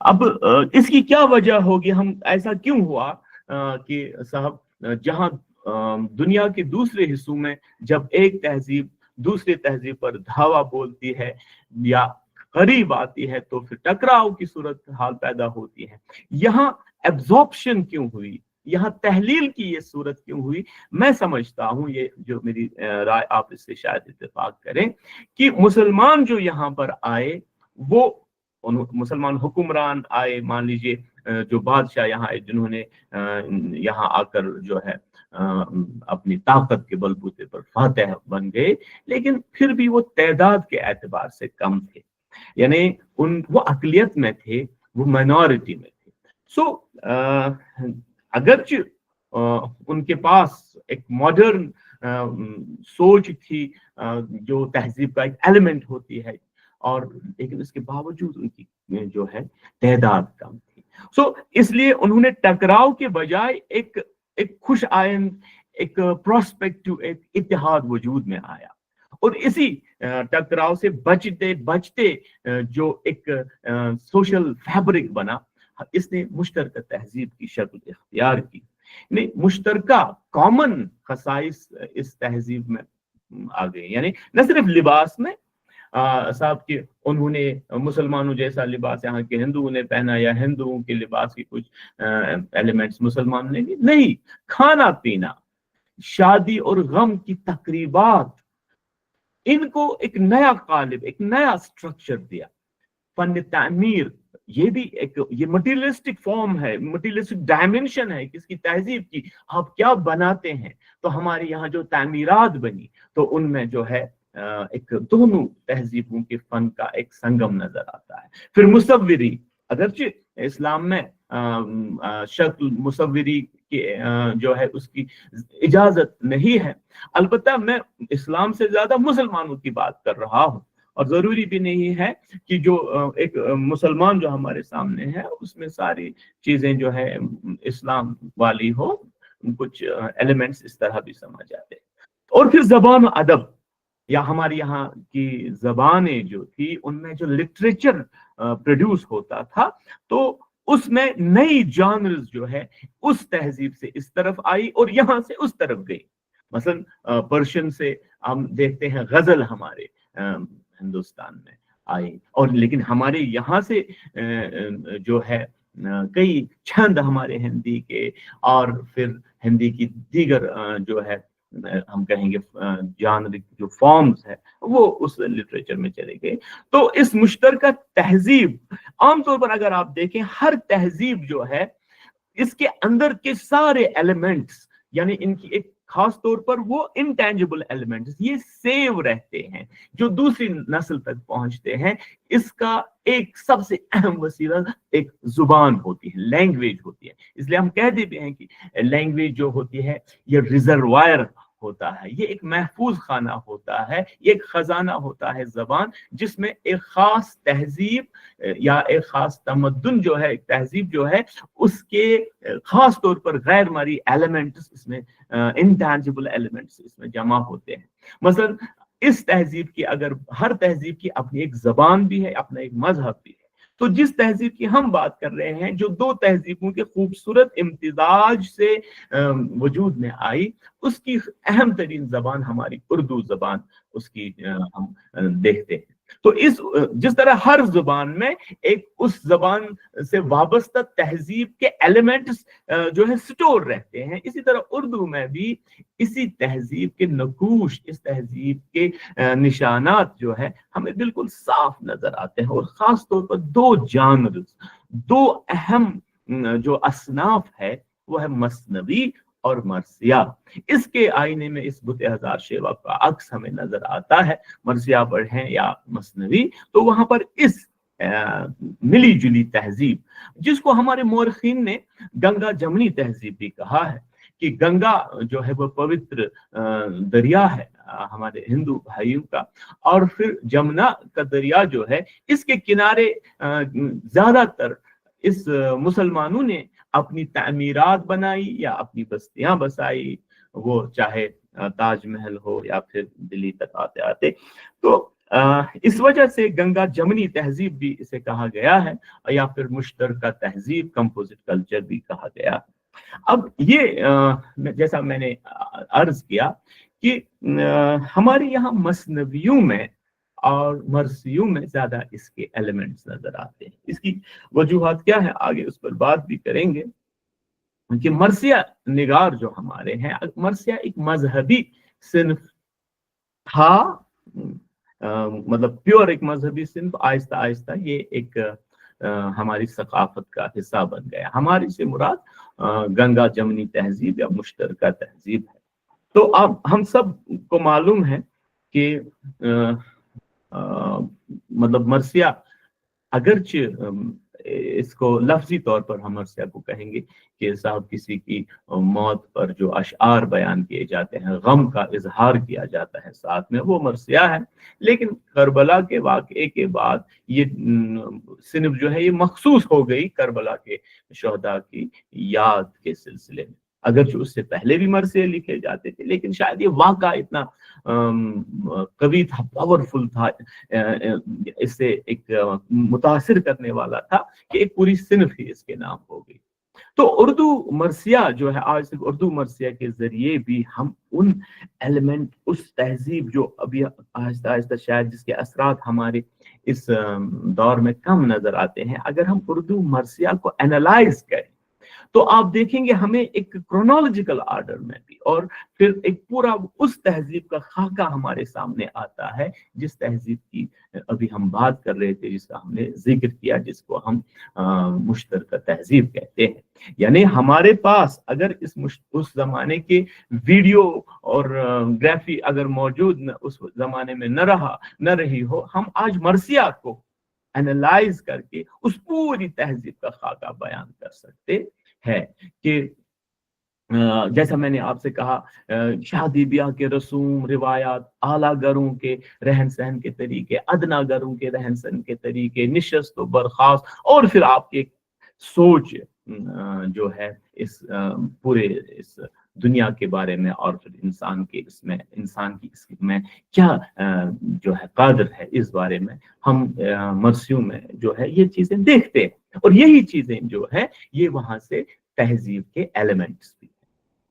[SPEAKER 1] अब इसकी क्या वजह होगी, हम ऐसा क्यों हुआ कि साहब जहां दुनिया के दूसरे हिस्सों में जब एक तहजीब दूसरे तहजीब पर धावा बोलती है या करीब आती है, तो फिर टकराव की सूरत हाल पैदा होती है। यहाँ एब्जॉर्प्शन क्यों हुई, यहाँ तहलील की ये सूरत क्यों हुई? मैं समझता हूँ, ये जो मेरी राय, आप इससे शायद इत्तेफाक करें, कि मुसलमान जो यहाँ पर आए वो मुसलमान हुक्मरान आए, मान लीजिए जो बादशाह यहाँ आए जिन्होंने यहाँ आकर जो है अपनी ताकत के बलबूते पर फातह बन गए, लेकिन फिर भी वो तादाद के एतबार से कम थे, यानी वो अकलियत में थे, वो माइनॉरिटी में थे। सो अगरचे उनके पास एक मॉडर्न सोच थी जो तहजीब का एक एलिमेंट होती है, और लेकिन उसके बावजूद उनकी जो है तादाद कम थी। सो इसलिए उन्होंने टकराव के बजाय एक खुश आइंद, एक प्रोस्पेक्टिव, एक इत्तेहाद वजूद में आया, और इसी टकराव से बचते बचते जो एक सोशल फैब्रिक बना, इसने मुश्तरका तहजीब की शक्ल इख्तियार की। नहीं, मुश्तरका कॉमन खसाइस इस तहजीब में आ गए, यानी न सिर्फ लिबास में साहब कि उन्होंने मुसलमानों जैसा लिबास यहाँ के हिंदुओं ने पहना, या हिंदुओं के लिबास की कुछ एलिमेंट्स मुसलमान ने नहीं, खाना पीना, शादी और गम की तकरीबात, इनको एक नया कालिब, एक नया स्ट्रक्चर दिया। फन तामीर, ये भी ये मटीरियलिस्टिक फॉर्म है, मटीरियलिस्टिक डायमेंशन है किसकी, तहजीब की। आप क्या बनाते हैं, तो हमारे यहाँ जो तामीरात बनी, तो उनमें जो है एक दोनों तहजीबों के फन का एक संगम नजर आता है। फिर मुसव्विरी, अगरचे इस्लाम में शक्ल मुसव्विरी के जो है उसकी इजाजत नहीं है, अलबत्ता मैं इस्लाम से ज्यादा मुसलमानों की बात कर रहा हूँ, और जरूरी भी नहीं है कि जो एक मुसलमान जो हमारे सामने है उसमें सारी चीजें जो है इस्लाम वाली हो, कुछ एलिमेंट्स इस तरह भी समझ आते हैं। और फिर जबान अदब, या हमारी यहाँ की जबानें जो थी उनमें जो लिटरेचर प्रोड्यूस होता था, तो उसमें नई जॉनर्स जो है उस तहजीब से इस तरफ आई और यहाँ से उस तरफ गई। मसलन पर्शियन से हम देखते हैं गजल हमारे हिंदुस्तान में आई, और लेकिन हमारे यहाँ से जो है कई छंद हमारे हिंदी के, और फिर हिंदी की दीगर जो है हम कहेंगे जानर जो फॉर्म्स है वो उस लिटरेचर में चले गए। तो इस मुश्तरका तहजीब, आमतौर पर अगर आप देखें हर तहजीब जो है इसके अंदर के सारे एलिमेंट्स, यानी इनकी एक खास तौर पर वो इंटेंजिबल एलिमेंट्स ये सेव रहते हैं जो दूसरी नस्ल तक पहुंचते हैं। इसका एक सबसे अहम वसीला एक जुबान होती है, लैंग्वेज होती है। इसलिए हम कहते भी हैं कि लैंग्वेज जो होती है ये रिजर्वायर होता है, ये एक महफूज खाना होता है, ये एक खजाना होता है जबान, जिसमें एक खास तहजीब या एक खास तमद्दुन जो है, एक तहजीब जो है उसके खास तौर पर गैर मर्ई एलिमेंट्स इसमें, इंटेंजिबल एलिमेंट्स इसमें जमा होते हैं। मसलन इस तहजीब की, अगर हर तहजीब की अपनी एक जबान भी है, अपना एक मजहब भी है, तो जिस तहजीब की हम बात कर रहे हैं जो दो तहजीबों के खूबसूरत इम्तिजाज से वजूद में आई, उसकी अहम तरीन जबान हमारी उर्दू जबान उसकी हम देखते हैं। तो जिस तरह हर जुबान में एक उस जबान से वाबस्ता तहजीब के एलिमेंट्स जो है स्टोर रहते हैं, इसी तरह उर्दू में भी इसी तहजीब के नकूश, इस तहजीब के निशानात जो है हमें बिल्कुल साफ नजर आते हैं। और खास तौर पर दो जानर्स, दो अहम जो असनाफ है वो है मसनवी और मरसिया। इसके आईने में इस बुत हजार शेवा का अक्स हमें नजर आता है। मरसिया पढ़ें या मसनवी, तो वहां पर इस मिली जुली तहजीब, जिसको हमारे मोरखीन ने गंगा जमनी तहजीब भी कहा है, कि गंगा जो है वो पवित्र दरिया है हमारे हिंदू भाइयों का, और फिर जमुना का दरिया जो है इसके किनारे ज्यादातर इस मुसलमानों ने अपनी तामीरात बनाई या अपनी बस्तियां बसाई, वो चाहे ताजमहल हो या फिर दिल्ली तक आते आते। तो इस वजह से गंगा जमनी तहजीब भी इसे कहा गया है, या फिर मुश्तरका तहजीब, कंपोजिट कल्चर भी कहा गया है। अब ये जैसा मैंने अर्ज किया कि हमारे यहाँ मसनवियों में और मरसियों में ज्यादा इसके एलिमेंट्स नजर आते हैं। इसकी वजूहात क्या है आगे उस पर बात भी करेंगे, कि मरसिया निगार जो हमारे हैं, मरसिया एक मजहबी सिन्फ था, मतलब प्योर एक मजहबी सिंफ आहिस्ता आहिस्ता ये एक हमारी सकाफत का हिस्सा बन गया। हमारी से मुराद गंगा जमनी तहजीब या मुश्तरका तहजीब है। तो अब हम सब को मालूम है कि मतलब मरसिया, अगरचे इसको लफ्जी तौर पर हम मरसिया को कहेंगे कि साहब किसी की मौत पर जो अशआर बयान किए जाते हैं, गम का इजहार किया जाता है साथ में, वो मरसिया है। लेकिन करबला के वाक़े के बाद ये सिर्फ जो है ये मखसूस हो गई करबला के शहदा की याद के सिलसिले में। अगरचे उससे पहले भी मरसिया लिखे जाते थे, लेकिन शायद ये वाक़ा इतना कवि था, पावरफुल था, इससे एक मुतासिर करने वाला था कि एक पूरी सिनफ ही इसके नाम हो गई। तो उर्दू मरसिया जो है, आज सिर्फ उर्दू मरसिया के जरिए भी हम उन एलिमेंट, उस तहजीब जो अभी आहिस्ता आहिस्ता शायद जिसके असरात हमारे इस दौर में कम नजर आते हैं, अगर हम उर्दू मरसिया को एनालाइज करें तो आप देखेंगे हमें एक क्रोनोलॉजिकल ऑर्डर में भी और फिर एक पूरा उस तहजीब का खाका हमारे सामने आता है, जिस तहजीब की अभी हम बात कर रहे थे, जिसका हमने जिक्र किया, जिसको हम मुश्तरका तहजीब कहते हैं। यानी हमारे पास अगर उस जमाने के वीडियो और ग्राफी अगर मौजूद उस जमाने में न रही हो, हम आज मरसिया को एनालाइज करके उस पूरी तहजीब का खाका बयान कर सकते है कि जैसा मैंने आपसे कहा, शादी ब्याह के रसूम रिवायात, आला घरों के रहन सहन के तरीके, अदना घरों के रहन सहन के तरीके, निशस्त व बर्खास्त, और फिर आपकी सोच जो है इस पूरे इस दुनिया के बारे में, और फिर इंसान की इसमें क्या जो है कादर है, इस बारे में हम मरसियों में जो है ये चीजें देखते हैं। और यही चीजें जो है ये वहां से तहजीब के एलिमेंट्स भी।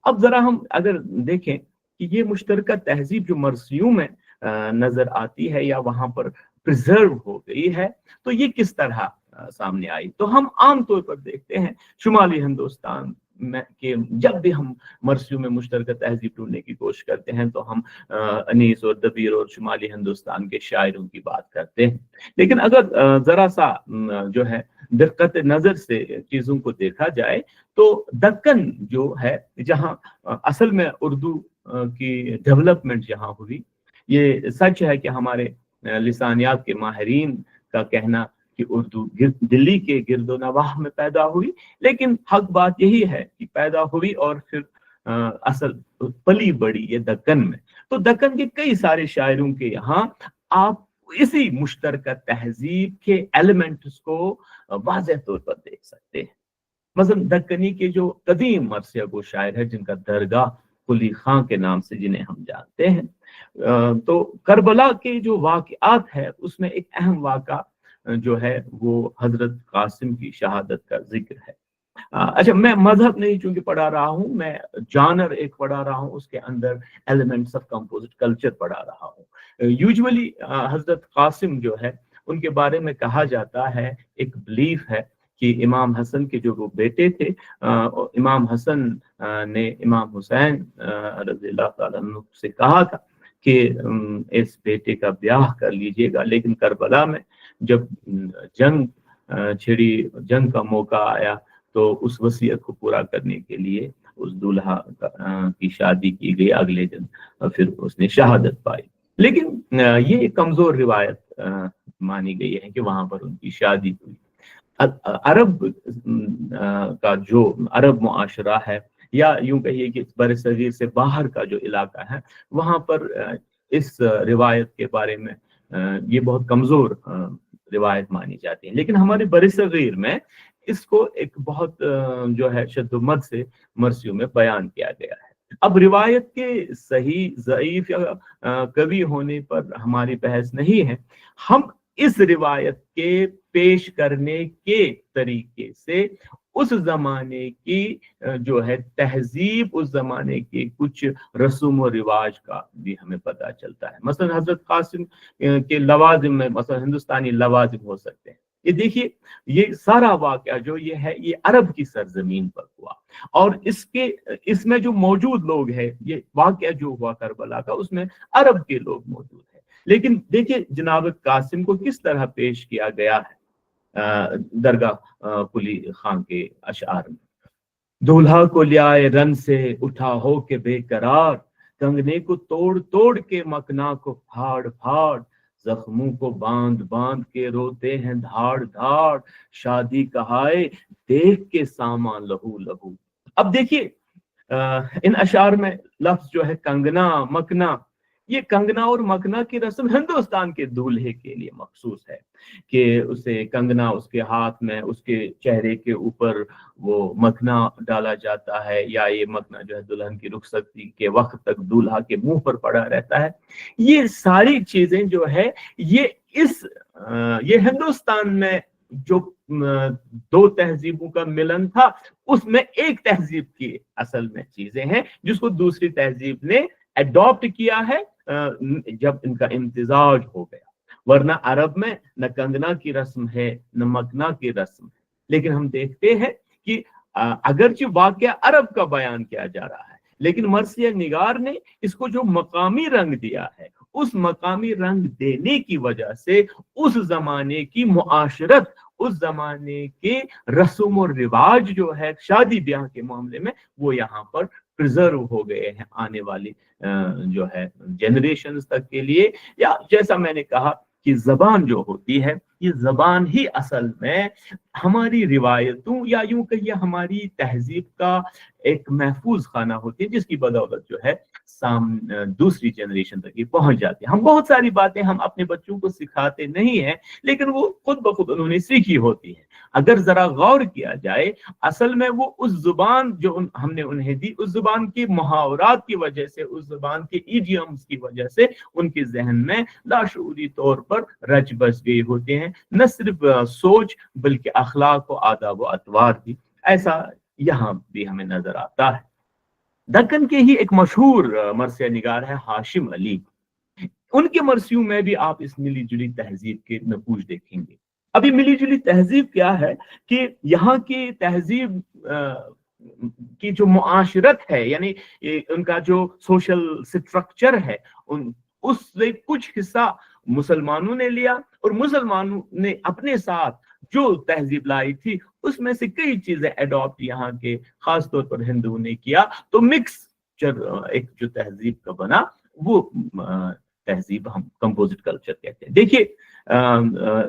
[SPEAKER 1] अब जरा हम अगर देखें कि ये मुश्तरका तहजीब जो मरसियों में नजर आती है या वहां पर प्रिजर्व हो गई है, तो ये किस तरह सामने आई। तो हम आम तौर पर देखते हैं शुमाली हिंदुस्तान में कि जब भी हम मरसियों में मुश्तरका तहजीब ढूंढने की कोशिश करते हैं तो हम अनीस और दबीर और शुमाली हिंदुस्तान के शायरों की बात करते हैं। लेकिन अगर जरा सा जो है दिक्कत नजर से चीजों को देखा जाए तो दक्कन जो है, जहाँ असल में उर्दू की डेवलपमेंट जहाँ हुई, ये सच है कि हमारे लिसानियात के माहिरीन का कहना कि उर्दू दिल्ली के गिरदो नवाह में पैदा हुई, लेकिन हक बात यही है कि पैदा हुई और फिर असल पली बड़ी ये दक्कन में। तो दक्कन के कई सारे शायरों के यहाँ आप इसी मुश्तरका तहजीब के एलिमेंट्स को वाज़ेह तौर पर देख सकते हैं। मसलन दक्कनी के जो कदीम मरसिया गो शायर है, जिनका दरगाह कुली खां के नाम से जिन्हें हम जानते हैं, तो करबला के जो वाक़यात है उसमें एक अहम वाक़ा जो है वो हजरत कासिम की शहादत का जिक्र है। अच्छा, मैं मजहब नहीं चूंकि पढ़ा रहा हूँ, मैं जानर एक पढ़ा रहा हूँ, उसके अंदर एलिमेंट्स ऑफ कंपोजिट कल्चर पढ़ा रहा हूँ। यूजुअली हजरत कासिम जो है उनके बारे में कहा जाता है, एक बिलीफ है कि इमाम हसन के जो वो बेटे थे, इमाम हसन ने इमाम हुसैन रज़ियल्लाहु ताला अन्हु से कहा था कि इस बेटे का ब्याह कर लीजिएगा। लेकिन करबला में जब जंग छिड़ी, जंग का मौका आया, तो उस वसीयत को पूरा करने के लिए उस दूल्हा की शादी की गई। अगले दिन फिर उसने शहादत पाई। लेकिन ये कमजोर रिवायत मानी गई है कि वहां पर उनकी शादी हुई। अरब का जो अरब मुआशरा है, या यूं कहिए कि बरसगीर से बाहर का जो इलाका है, वहां पर इस रिवायत के बारे में ये बहुत कमजोर रिवायत मानी जाती है। लेकिन हमारे बरसगीर में इसको एक बहुत जो है शद्दुमत से मरसियों में बयान किया गया है। अब रिवायत के सही ज़ईफ या कवि होने पर हमारी बहस नहीं है। हम इस रिवायत के पेश करने के तरीके से उस जमाने की जो है तहजीब, उस जमाने के कुछ रस्म और रिवाज का भी हमें पता चलता है। मसलन हजरत कासिम के लवाजिम में मसलन हिंदुस्तानी लवाजिम हो सकते हैं। ये देखिए, ये सारा वाक़या जो ये है, ये अरब की सरजमीन पर हुआ, और इसमें जो मौजूद लोग हैं, ये वाक़या जो हुआ करबला का, उसमें अरब के लोग मौजूद हैं। लेकिन देखिए जनाब कासिम को किस तरह पेश किया गया है दरगाह कुली खान के अशआर में। दूल्हा को लियाए रन से उठा हो के बेकरार, कंगने को तोड़ तोड़ के मकना को फाड़ फाड़, जख्मों को बांध बांध के रोते हैं धाड़ धाड़, शादी कहाए देख के सामा लहू लहू। अब देखिए इन अशार में लफ्ज जो है कंगना मकना, ये कंगना और मकना की रस्म हिंदुस्तान के दूल्हे के लिए मखसूस है कि उसे कंगना उसके हाथ में, उसके चेहरे के ऊपर वो मकना डाला जाता है, या ये मकना जो है दुल्हन की रुखसती के वक्त तक दूल्हा के मुंह पर पड़ा रहता है। ये सारी चीजें जो है ये हिंदुस्तान में जो दो तहजीबों का मिलन था, उसमें एक तहजीब की असल में चीजें हैं जिसको दूसरी तहजीब ने अडॉप्ट किया है जब इनका इम्तिजाज हो गया। वरना अरब में न कंगना की रस्म है न मकना की रस्म है। लेकिन हम देखते हैं कि अगरचे वाकया अरब का बयान किया जा रहा है, लेकिन मर्सिया निगार ने इसको जो मकामी रंग दिया है, उस मकामी रंग देने की वजह से उस जमाने की मुआशरत, उस जमाने के रस्म और रिवाज जो है शादी ब्याह के मामले में, वो यहाँ पर प्रिजर्व हो गए हैं आने वाली जो है जनरेशंस तक के लिए। या जैसा मैंने कहा कि जबान जो होती है, ये जबान ही असल में हमारी रिवायतों या यूं कहिए हमारी तहजीब का एक महफूज खाना होती है, जिसकी बदौलत जो है दूसरी जनरेशन तक ये पहुंच जाती है। हम बहुत सारी बातें हम अपने बच्चों को सिखाते नहीं हैं, लेकिन वो खुद ब खुद उन्होंने सीखी होती है। अगर जरा गौर किया जाए, असल में वो उस जुबान जो हमने उन्हें दी, उस जुबान की मुहावरात की वजह से, उस जुबान के इडियम्स की वजह से उनके जहन में लाशऊरी तौर पर रच बस गए होते हैं, न सिर्फ सोच बल्कि अखलाक व आदाब व अतवार भी। ऐसा यहाँ भी हमें नजर आता है। दक्कन के ही एक मशहूर मरसिया निगार है हाशिम अली। उनके मरसियों में भी आप इस मिली जुली तहजीब के नकूश देखेंगे। अभी मिली जुली तहजीब क्या है कि यहाँ की तहजीब की जो मुआशरत है, यानी उनका जो सोशल स्ट्रक्चर है, उससे कुछ हिस्सा मुसलमानों ने लिया और मुसलमानों ने अपने साथ जो तहजीब लाई थी उसमें से कई चीजें अडॉप्ट यहाँ के खास तौर पर हिंदुओं ने किया। तो मिक्सचर एक जो तहजीब का बना, वो तहजीब हम कंपोजिट कल्चर कहते हैं। देखिए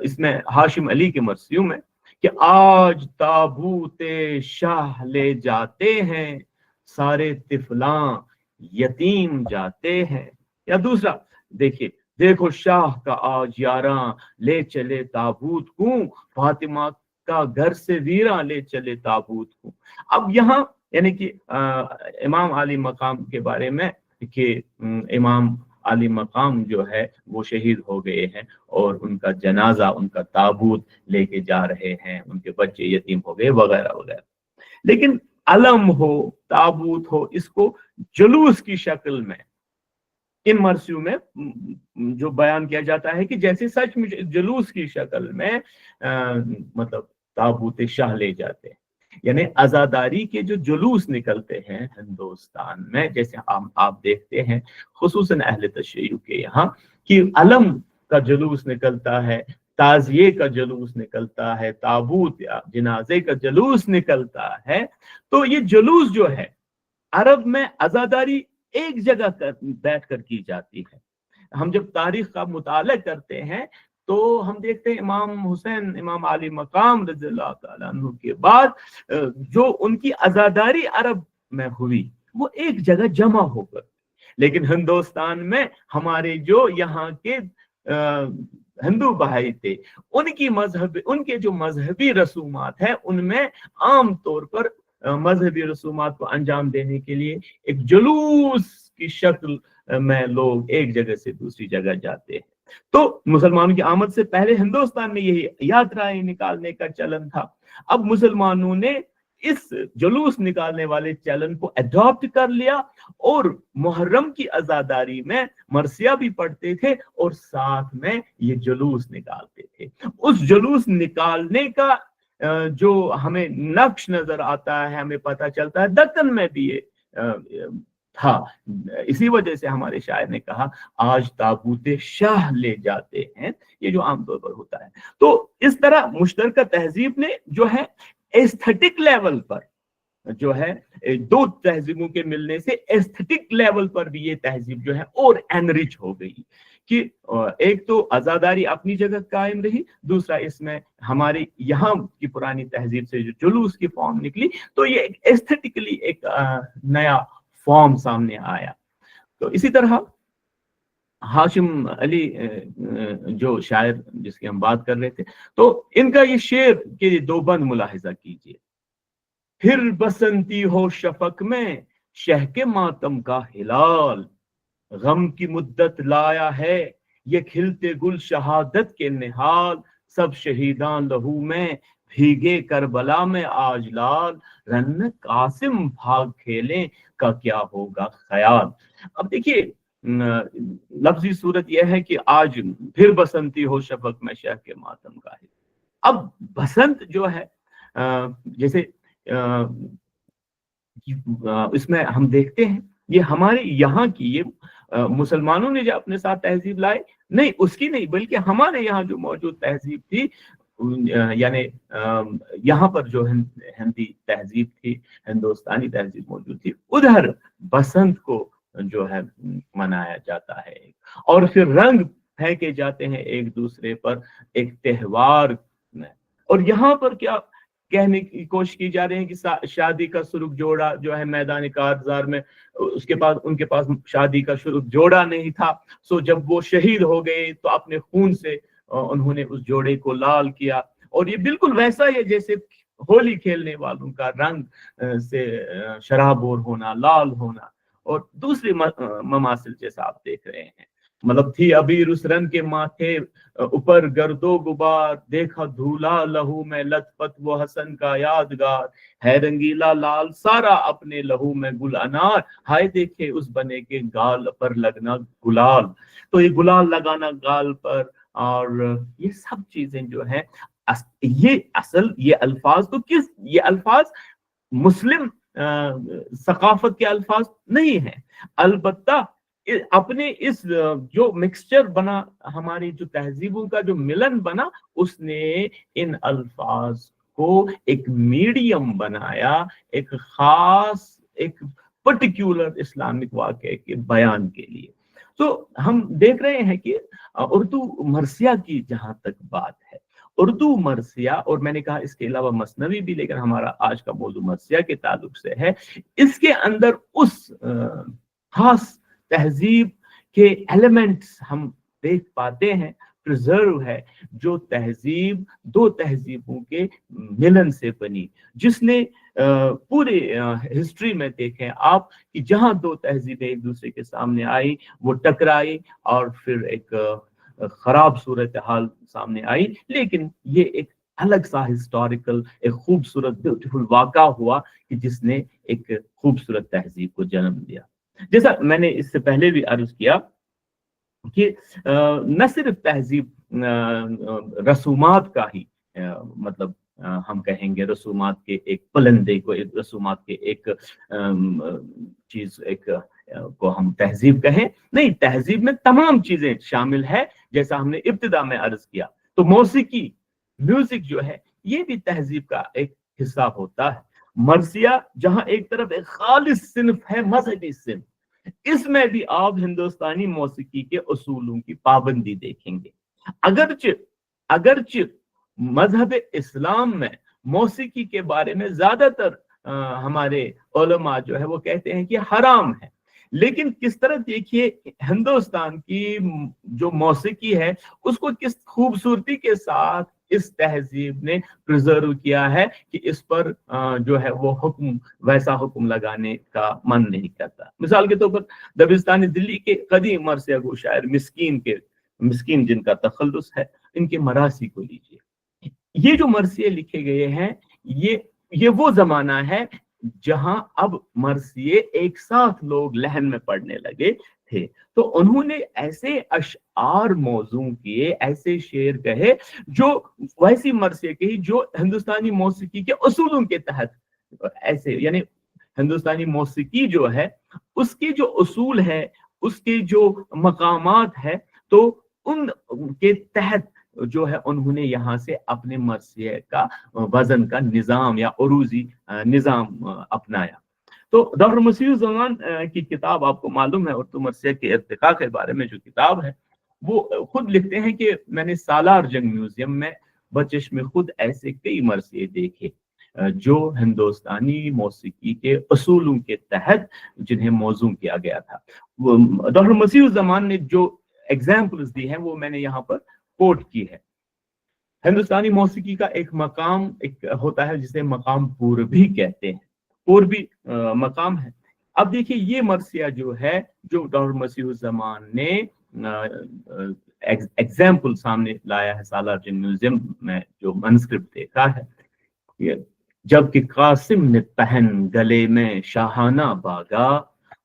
[SPEAKER 1] इसमें हाशिम अली के मरसियों में कि आज ताबूते शाह ले जाते हैं, सारे तिफलां यतीम जाते हैं। या दूसरा देखिए, देखो शाह का आज यारा ले चले ताबूत को, फातिमा का घर से वीरा ले चले ताबूत को। अब यहाँ यानी कि इमाम आली मकाम के बारे में कि इमाम आली मकाम जो है वो शहीद हो गए हैं और उनका जनाजा, उनका ताबूत लेके जा रहे हैं, उनके बच्चे यतीम हो गए वगैरह वगैरह। लेकिन अलम हो, ताबूत हो, इसको जुलूस की शक्ल में इन मरसियों में जो बयान किया जाता है कि जैसे सच में जुलूस की शक्ल में मतलब ताबूत शाह ले जाते हैं, यानी आजादारी के जो जुलूस निकलते हैं हिंदुस्तान में, जैसे आप देखते हैं खुसूसन अहले तशय्युअ के यहाँ कि अलम का जुलूस निकलता है, ताजिए का जुलूस निकलता है, ताबूत या जनाजे का जुलूस निकलता है। तो ये जुलूस जो है अरब में आजादारी एक जगह बैठ कर की जाती है। हम जब तारीख का मुताला करते हैं तो हम देखते हैं इमाम हुसैन, इमाम आली मकाम रज़ियल्लाहु ताला अन्हु के बाद जो उनकी आजादारी अरब में हुई वो एक जगह जमा होकर। लेकिन हिंदुस्तान में हमारे जो यहाँ के हिंदू भाई थे, उनके जो मजहबी रसूमात है, उनमें आम तौर पर मजहबी रसूमात को अंजाम देने के लिए एक जुलूस की शक्ल में लोग एक जगह से दूसरी जगह जाते हैं। तो मुसलमानों की आमद से पहले हिंदुस्तान में यही यात्राएं निकालने का चलन था। अब मुसलमानों ने इस जुलूस निकालने वाले चलन को अडॉप्ट कर लिया और मुहर्रम की आजादारी में मरसिया भी पढ़ते थे और साथ में ये जुलूस निकालते थे। उस जुलूस निकालने का जो हमें नक्श नजर आता है, हमें पता चलता है दक्कन में भी ये था। इसी वजह से हमारे शायर ने कहा आज ताबूते शाह ले जाते हैं, ये जो आमतौर पर होता है। तो इस तरह मुश्तरका तहजीब ने जो है एस्थेटिक लेवल पर जो है दो तहजीबों के मिलने से एस्थेटिक लेवल पर भी ये तहजीब जो है और एनरिच हो गई कि एक तो आजादारी अपनी जगह कायम रही, दूसरा इसमें हमारी यहाँ की पुरानी तहजीब से जो जुलूस की फॉर्म निकली, तो ये एस्थेटिकली एक नया फॉर्म सामने आया। तो इसी तरह हाशिम अली जो शायर जिसकी हम बात कर रहे थे, तो इनका ये शेर के दो बंद मुलाहिजा कीजिए। फिर बसंती हो शफक में शह के मातम का हिलाल, गम की मुद्दत लाया है ये खिलते गुल शहादत के निहाल, सब शहीदान लहू में भीगे करबला में आज लाल, रन कासिम भाग खेलें का क्या होगा ख्याल। अब देखिए लफ्जी सूरत यह है कि आज फिर बसंती हो शफक में शह के मातम का हिलाल। अब बसंत जो है जैसे इसमें हम देखते हैं ये हमारे यहाँ की ये मुसलमानों ने जो अपने साथ तहजीब लाए, नहीं उसकी नहीं, बल्कि हमारे यहाँ जो मौजूद तहजीब थी, यानी यहाँ पर जो हिंदी तहजीब थी, हिंदुस्तानी तहजीब मौजूद थी, उधर बसंत को जो है मनाया जाता है और फिर रंग फेंके जाते हैं एक दूसरे पर एक त्योहार में। और यहाँ पर क्या कहने की कोशिश की जा रही है कि शादी का सुरुख जोड़ा जो है मैदान कारजार में उनके पास शादी का सुरुख जोड़ा नहीं था, सो जब वो शहीद हो गए तो अपने खून से उन्होंने उस जोड़े को लाल किया। और ये बिल्कुल वैसा है जैसे होली खेलने वालों का रंग से शराबोर होना, लाल होना। और दूसरे ममासिल जैसा आप देख रहे हैं, मतलब थी अबीर उस रंग के माथे ऊपर गर्दो गुबार, देखा धूला लहू में लथपथ वो हसन का यादगार, है रंगीला लाल सारा अपने लहू में गुल अनार, हाय देखे उस बने के गाल पर लगना गुलाल। तो ये गुलाल लगाना गाल पर और ये सब चीजें जो है ये अल्फाज तो ये अल्फाज मुस्लिम सकाफत के अल्फाज नहीं है, अलबत्ता अपने इस जो मिक्सचर बना, हमारी जो तहजीबों का जो मिलन बना, उसने इन अल्फाज को एक मीडियम बनाया, एक खास एक पर्टिकुलर इस्लामिक वाक़े के बयान के लिए। तो हम देख रहे हैं कि उर्दू मरसिया की जहां तक बात है, उर्दू मरसिया, और मैंने कहा इसके अलावा मसनवी भी, लेकिन हमारा आज का मौजू मरसिया के ताल्लुक से है, इसके अंदर उस खास तहजीब के एलिमेंट्स हम देख पाते हैं, प्रिजर्व है, जो तहजीब दो तहजीबों के मिलन से बनी, जिसने पूरे हिस्ट्री में देखें आप कि जहां दो तहजीबें एक दूसरे के सामने आई, वो टकराई और फिर एक खराब सूरत हाल सामने आई, लेकिन ये एक अलग सा हिस्टोरिकल एक खूबसूरत ब्यूटीफुल वाक़ा हुआ कि जिसने एक खूबसूरत तहजीब को जन्म दिया। जैसा मैंने इससे पहले भी अर्ज किया कि न सिर्फ तहजीब रसूमात का ही मतलब हम कहेंगे रसूमात के एक पलंदे को, एक रसूमात के एक चीज एक को हम तहजीब कहें, नहीं, तहजीब में तमाम चीजें शामिल है। जैसा हमने इब्तिदा में अर्ज किया, तो मौसीकी म्यूजिक जो है ये भी तहजीब का एक हिस्सा होता है। मरसिया जहां एक तरफ एक खालिस सिन्फ है, मजहबी सिन्फ, इसमें भी आप हिंदुस्तानी मौसीकी के उसूलों की पाबंदी देखेंगे। अगरचे मजहब इस्लाम में मौसीकी के बारे में ज्यादातर हमारे उलमा जो है वो कहते हैं कि हराम है, लेकिन किस तरह देखिए हिंदुस्तान की जो मौसीकी है उसको किस खूबसूरती के साथ इस तहजीब ने प्रिजर्व किया है कि इस पर जो है वो हुक्म, वैसा हुक्म लगाने का मन नहीं करता। मिसाल के तौर पर दबिस्तानी दिल्ली के कदीम मरसिया गो शायर मिस्कीन जिनका तखल्लुस है, इनके मरासी को लीजिए। ये जो मरसिए लिखे गए हैं ये वो जमाना है जहां अब मरसिए एक साथ लोग लहन में पढ़ने लगे थे, तो उन्होंने ऐसे अशआर मौजू किए, ऐसे शेर कहे जो वैसी मरसिए कही जो हिंदुस्तानी मौसीकी के उसूलों के तहत ऐसे, यानी हिंदुस्तानी मौसीकी जो है उसके जो उसूल है, उसके जो मकामात है, तो उन के तहत जो है उन्होंने यहाँ से अपने मरसिया का वजन का निज़ाम या उरूजी निज़ाम अपनाया। तो डॉक्टर मसीह ज़मान की किताब आपको मालूम है, और तो मरसिया के इर्तिका के बारे में जो किताब है, वो खुद लिखते हैं कि मैंने सालार जंग म्यूजियम में बचश में खुद ऐसे कई मरसिए देखे जो हिंदुस्तानी मौसीकी के असूलों के तहत जिन्हें मौजू किया गया था। डॉक्टर मसीह ज़मान ने जो एग्जाम्पल्स दी हैं वो मैंने यहाँ पर कोट की है। हिंदुस्तानी मौसीकी का एक मकाम एक होता है जिसे मकाम पूर्वी कहते हैं, पूर्वी मकाम है। अब देखिए ये मरसिया जो है, जो डॉक्टर मसीह ज़मान ने एग्जाम्पल सामने लाया है सालार जंग म्यूजियम में, जो मनस्क्रिप्ट देखा है, जबकि कासिम ने पहन गले में शाहाना बागा,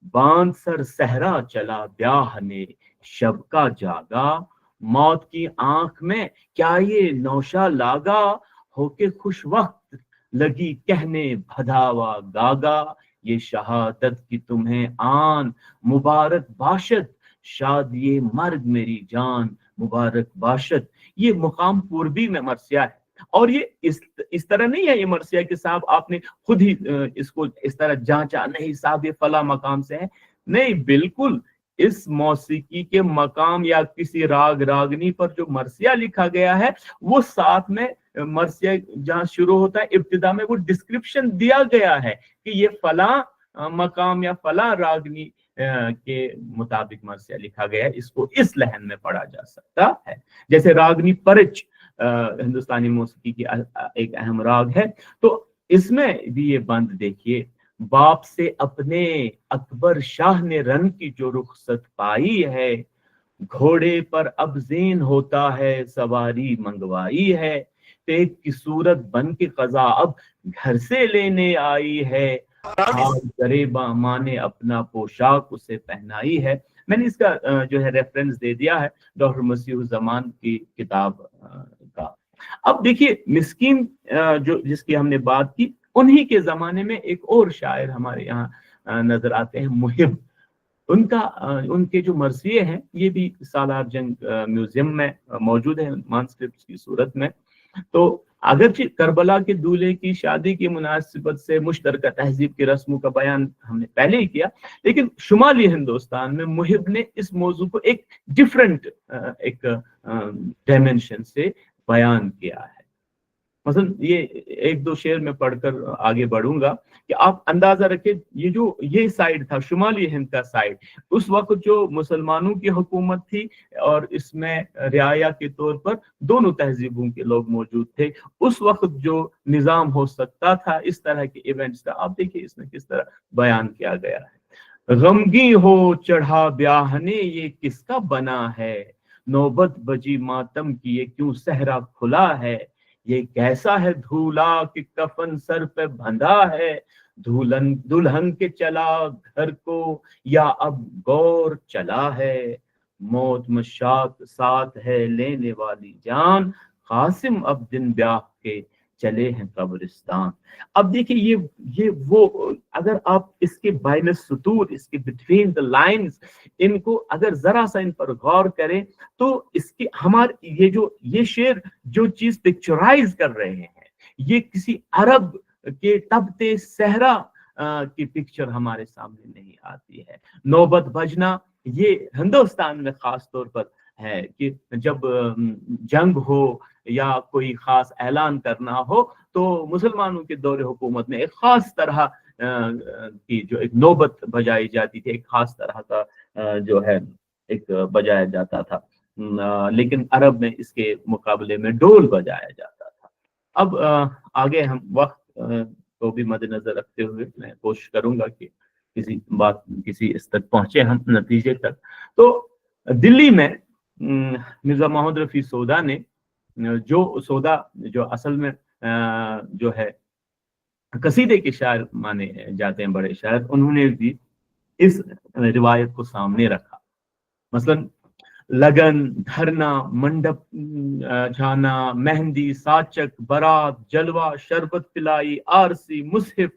[SPEAKER 1] बांध सर सहरा चला ब्याह ने शब का जागा, मौत की आंख में क्या ये नौशा लागा, होके खुश वक्त लगी कहने भदावा गागा, ये शहादत की तुम्हें आन मुबारक बाशत, शादिये मर्ग मेरी जान मुबारक बाशत। ये मुकाम पूर्वी में मरसिया है, और ये इस तरह नहीं है ये मरसिया कि साहब आपने खुद ही इसको इस तरह जांचा, नहीं साहब ये फला मकाम से है, नहीं, बिल्कुल इस मौसीकी के मकाम या किसी राग रागनी पर जो मरसिया लिखा गया है, वो साथ में मरसिया जहाँ शुरू होता है इब्तिदा में वो डिस्क्रिप्शन दिया गया है कि ये फला मकाम या फला रागनी के मुताबिक मरसिया लिखा गया है, इसको इस लहन में पढ़ा जा सकता है। जैसे रागनी परिच हिंदुस्तानी मौसीकी की एक अहम राग है, तो इसमें भी ये बंद देखिए, बाप से अपने अकबर शाह ने रन की जो रुखसत पाई है, घोड़े पर अब ज़ेन होता है सवारी मंगवाई है, तेग की सूरत बन के कज़ा अब घर से लेने आई है, गरीबा माँ ने अपना पोशाक उसे पहनाई है। मैंने इसका जो है रेफरेंस दे दिया है डॉक्टर मसीह ज़मान की किताब का। अब देखिए मिस्कीन जो जिसकी हमने बात की, उन्हीं के जमाने में एक और शायर हमारे यहाँ नजर आते हैं, मुहिब। उनके जो मरसिए हैं ये भी सालार जंग म्यूजियम में मौजूद है मानस्क्रिप्ट की सूरत में। तो अगरचे करबला के दूल्हे की शादी की मुनासिबत से मुश्तरका तहजीब की रस्मों का बयान हमने पहले ही किया, लेकिन शुमाली हिंदुस्तान में मुहिब ने इस मौजू को एक डिफरेंट एक डायमेंशन से बयान किया है। मसलन ये एक दो शेर में पढ़कर आगे बढ़ूंगा कि आप अंदाजा रखें, ये साइड था शुमाली हिंद का साइड, उस वक्त जो मुसलमानों की हुकूमत थी और इसमें रियाया के तौर पर दोनों तहजीबों के लोग मौजूद थे। उस वक्त जो निज़ाम हो सकता था इस तरह के इवेंट्स का, आप देखिए इसमें किस तरह बयान किया गया है। गमगी हो चढ़ा ब्याह ने ये किसका बना है, नौबत बजी मातम की ये क्यों सहरा खुला है, ये कैसा है धूला कि कफन सर पे बंधा है, दुल्हन के चला घर को या अब गौर चला है, मौत मशात साथ है लेने वाली जान, कासिम अब दिन ब्याह के चले हैं कब्रिस्तान। अब देखिए ये वो, अगर आप इसके बाइन सुतूर, इसके बिटवीन द लाइंस, इनको अगर जरा सा इन पर गौर करें तो इसके हमारे ये शेर जो चीज पिक्चराइज कर रहे हैं, ये किसी अरब के तबते सहरा की पिक्चर हमारे सामने नहीं आती है। नौबत बजना ये हिंदुस्तान में खास तौर पर है कि जब जंग हो या कोई खास ऐलान करना हो तो मुसलमानों के दौरे हुकूमत में एक खास तरह की जो एक नौबत बजाई जाती थी, एक खास तरह का जो है एक बजाया जाता था, लेकिन अरब में इसके मुकाबले में ढोल बजाया जाता था। अब आगे हम वक्त को भी मद्देनजर रखते हुए मैं कोशिश करूंगा कि किसी इस तक पहुंचे हम नतीजे तक। तो दिल्ली में मिर्जा मोहम्मद रफी सौदा ने जो असल में जो है कसीदे के शायर माने जाते हैं, बड़े शायर, उन्होंने भी इस रिवायत को सामने रखा। मसलन लगन, धरना, मंडप जाना, मेहंदी, साचक, बारात, जलवा, शरबत पिलाई, आरसी, मुसहिफ,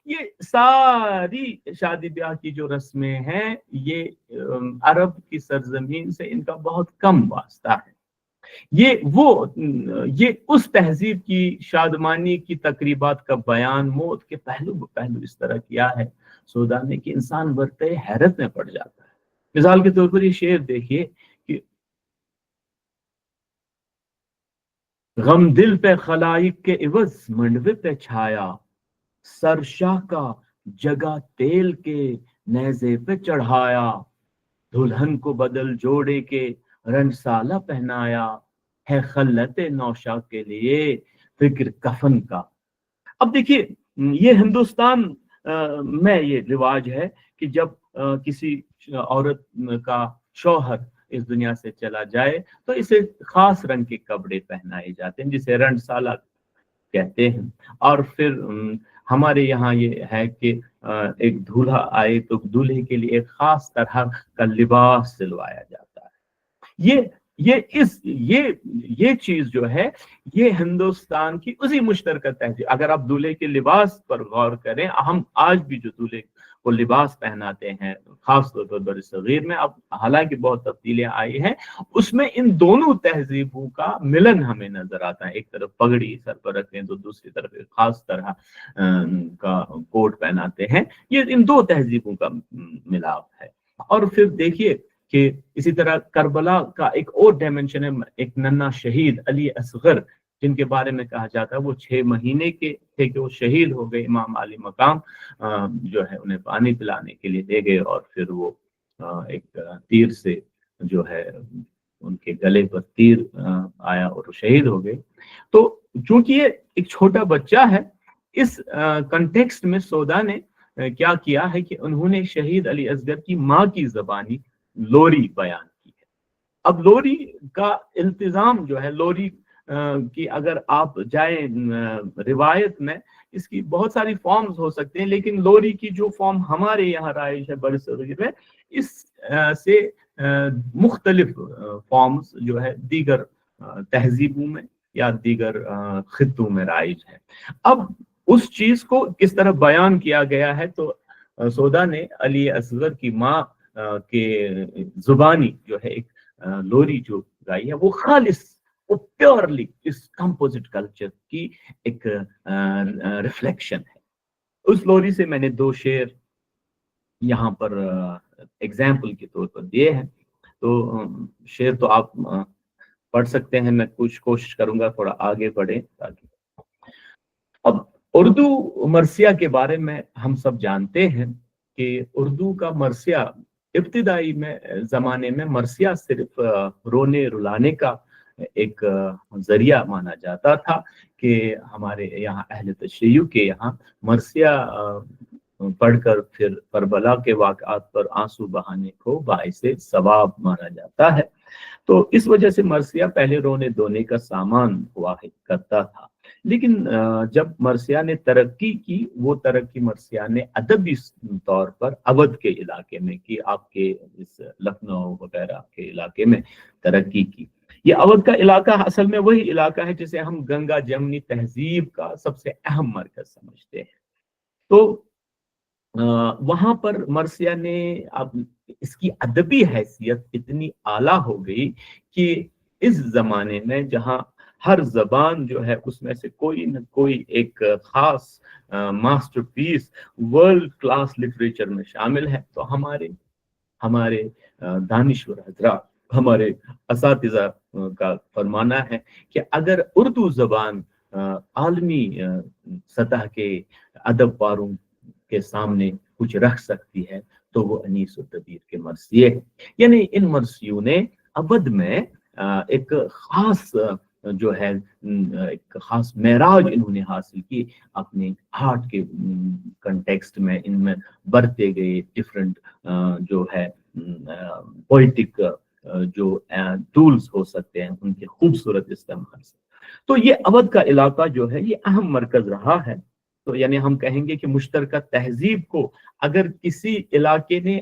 [SPEAKER 1] ये सारी शादी ब्याह की जो रस्में हैं ये अरब की सरजमीन से इनका बहुत कम वास्ता है। ये उस तहजीब की शादमानी की तकरीबात का बयान मौत के पहलू पहलू इस तरह किया है सौदा ने कि इंसान बरते हैरत में पड़ जाता है। मिसाल के तौर पर ये शेर देखिए कि गम दिल पे खलाइक के इवज मंडवे पे छाया, सरशाह का जगह तेल के नेज़े पे चढ़ाया, दुल्हन को बदल जोड़े के रंगसाला पहनाया, है खल्लत नौशा के लिए फिक्र कफन का। अब देखिए ये हिंदुस्तान में ये रिवाज है कि जब किसी औरत का शौहर इस दुनिया से चला जाए तो इसे खास रंग के कपड़े पहनाए जाते हैं जिसे रंगसाला कहते हैं। और फिर हमारे यहाँ ये है कि एक दूल्हा आए तो दूल्हे के लिए एक खास तरह का लिबास सिलवाया जाता है। ये चीज जो है ये हिंदुस्तान की उसी मुश्तरका तहजीब। अगर आप दूल्हे के लिबास पर गौर करें, हम आज भी जो दूल्हे को लिबास पहनाते हैं खास तौर पर बरसगीर में, अब हालांकि बहुत तब्दीलियां आई हैं, उसमें इन दोनों तहजीबों का मिलन हमें नजर आता है। एक तरफ पगड़ी सर पर रखते हैं तो दूसरी तरफ एक खास तरह का कोट पहनाते हैं। ये इन दो तहजीबों का मिलाप है। और फिर देखिए कि इसी तरह करबला का एक और डायमेंशन है। एक नन्हा शहीद अली असगर जिनके बारे में कहा जाता है वो 6 महीने के थे कि वो शहीद हो गए। इमाम अली मकाम जो है उन्हें पानी पिलाने के लिए ले गए और फिर वो एक तीर से जो है उनके गले पर तीर आया और वो शहीद हो गए। तो चूंकि ये एक छोटा बच्चा है, इस कंटेक्स्ट में सौदा ने क्या किया है कि उन्होंने शहीद अली असगर की माँ की ज़बानी लोरी बयान की है। अब लोरी का इल्तिजाम जो है, लोरी की अगर आप जाए रिवायत में, इसकी बहुत सारी फॉर्म्स हो सकते हैं, लेकिन लोरी की जो फॉर्म हमारे यहाँ राइज है बरसगीर में, इस से मुख्तलिफ फॉर्म्स जो है दीगर तहजीबों में या दीगर खित्तों में राइज है। अब उस चीज को किस तरह बयान किया गया है, तो सौदा ने अली असगर की माँ के जुबानी जो है एक लोरी जो गाई है वो खालिस, वो प्योरली इस कंपोजिट कल्चर की एक रिफ्लेक्शन है। उस लोरी से मैंने 2 शेर यहाँ पर एग्जाम्पल के तौर पर दिए हैं। तो शेर तो आप पढ़ सकते हैं, मैं कुछ कोशिश करूंगा थोड़ा आगे बढ़े ताकि। अब उर्दू मरसिया के बारे में हम सब जानते हैं कि उर्दू का मरसिया इब्तिदाई में ज़माने में मरसिया सिर्फ रोने रुलाने का एक जरिया माना जाता था कि हमारे यहाँ अहले तशय्युअ के यहाँ मरसिया पढ़कर फिर करबला के वाक़ात पर आंसू बहाने को बाइसे सवाब माना जाता है। तो इस वजह से मरसिया पहले रोने धोने का सामान हुआ करता था। लेकिन जब मरसिया ने तरक्की की, वो तरक्की मरसिया ने अदबी तौर पर अवध के इलाके में की, आपके इस लखनऊ वगैरह के इलाके में तरक्की की। ये अवध का इलाका असल में वही इलाका है जिसे हम गंगा जमनी तहजीब का सबसे अहम मरकज समझते हैं। तो वहां पर मरसिया ने, अब इसकी अदबी हैसियत इतनी आला हो गई कि इस जमाने में जहां हर जबान जो है उसमें से कोई न कोई एक खास मास्टरपीस वर्ल्ड क्लास लिटरेचर में शामिल है, तो हमारे दानिश्वर हजरात, हमारे असातिज़ा का फरमाना है कि अगर उर्दू जबान आलमी सतह के अदब पारों के सामने कुछ रख सकती है तो वो अनीस उद्दबीर के मरसिये हैं। यानी इन मरसियों ने अवध में एक खास जो है एक खास मेराज इन्होंने हासिल की अपने आर्ट के कंटेक्स्ट में। इनमें बरते गए डिफरेंट जो है पोइटिक जो टूल्स हो सकते हैं उनके खूबसूरत इस्तेमाल से। तो ये अवध का इलाका जो है ये अहम मरकज रहा है। तो यानी हम कहेंगे कि मुश्तरका तहजीब को अगर किसी इलाके ने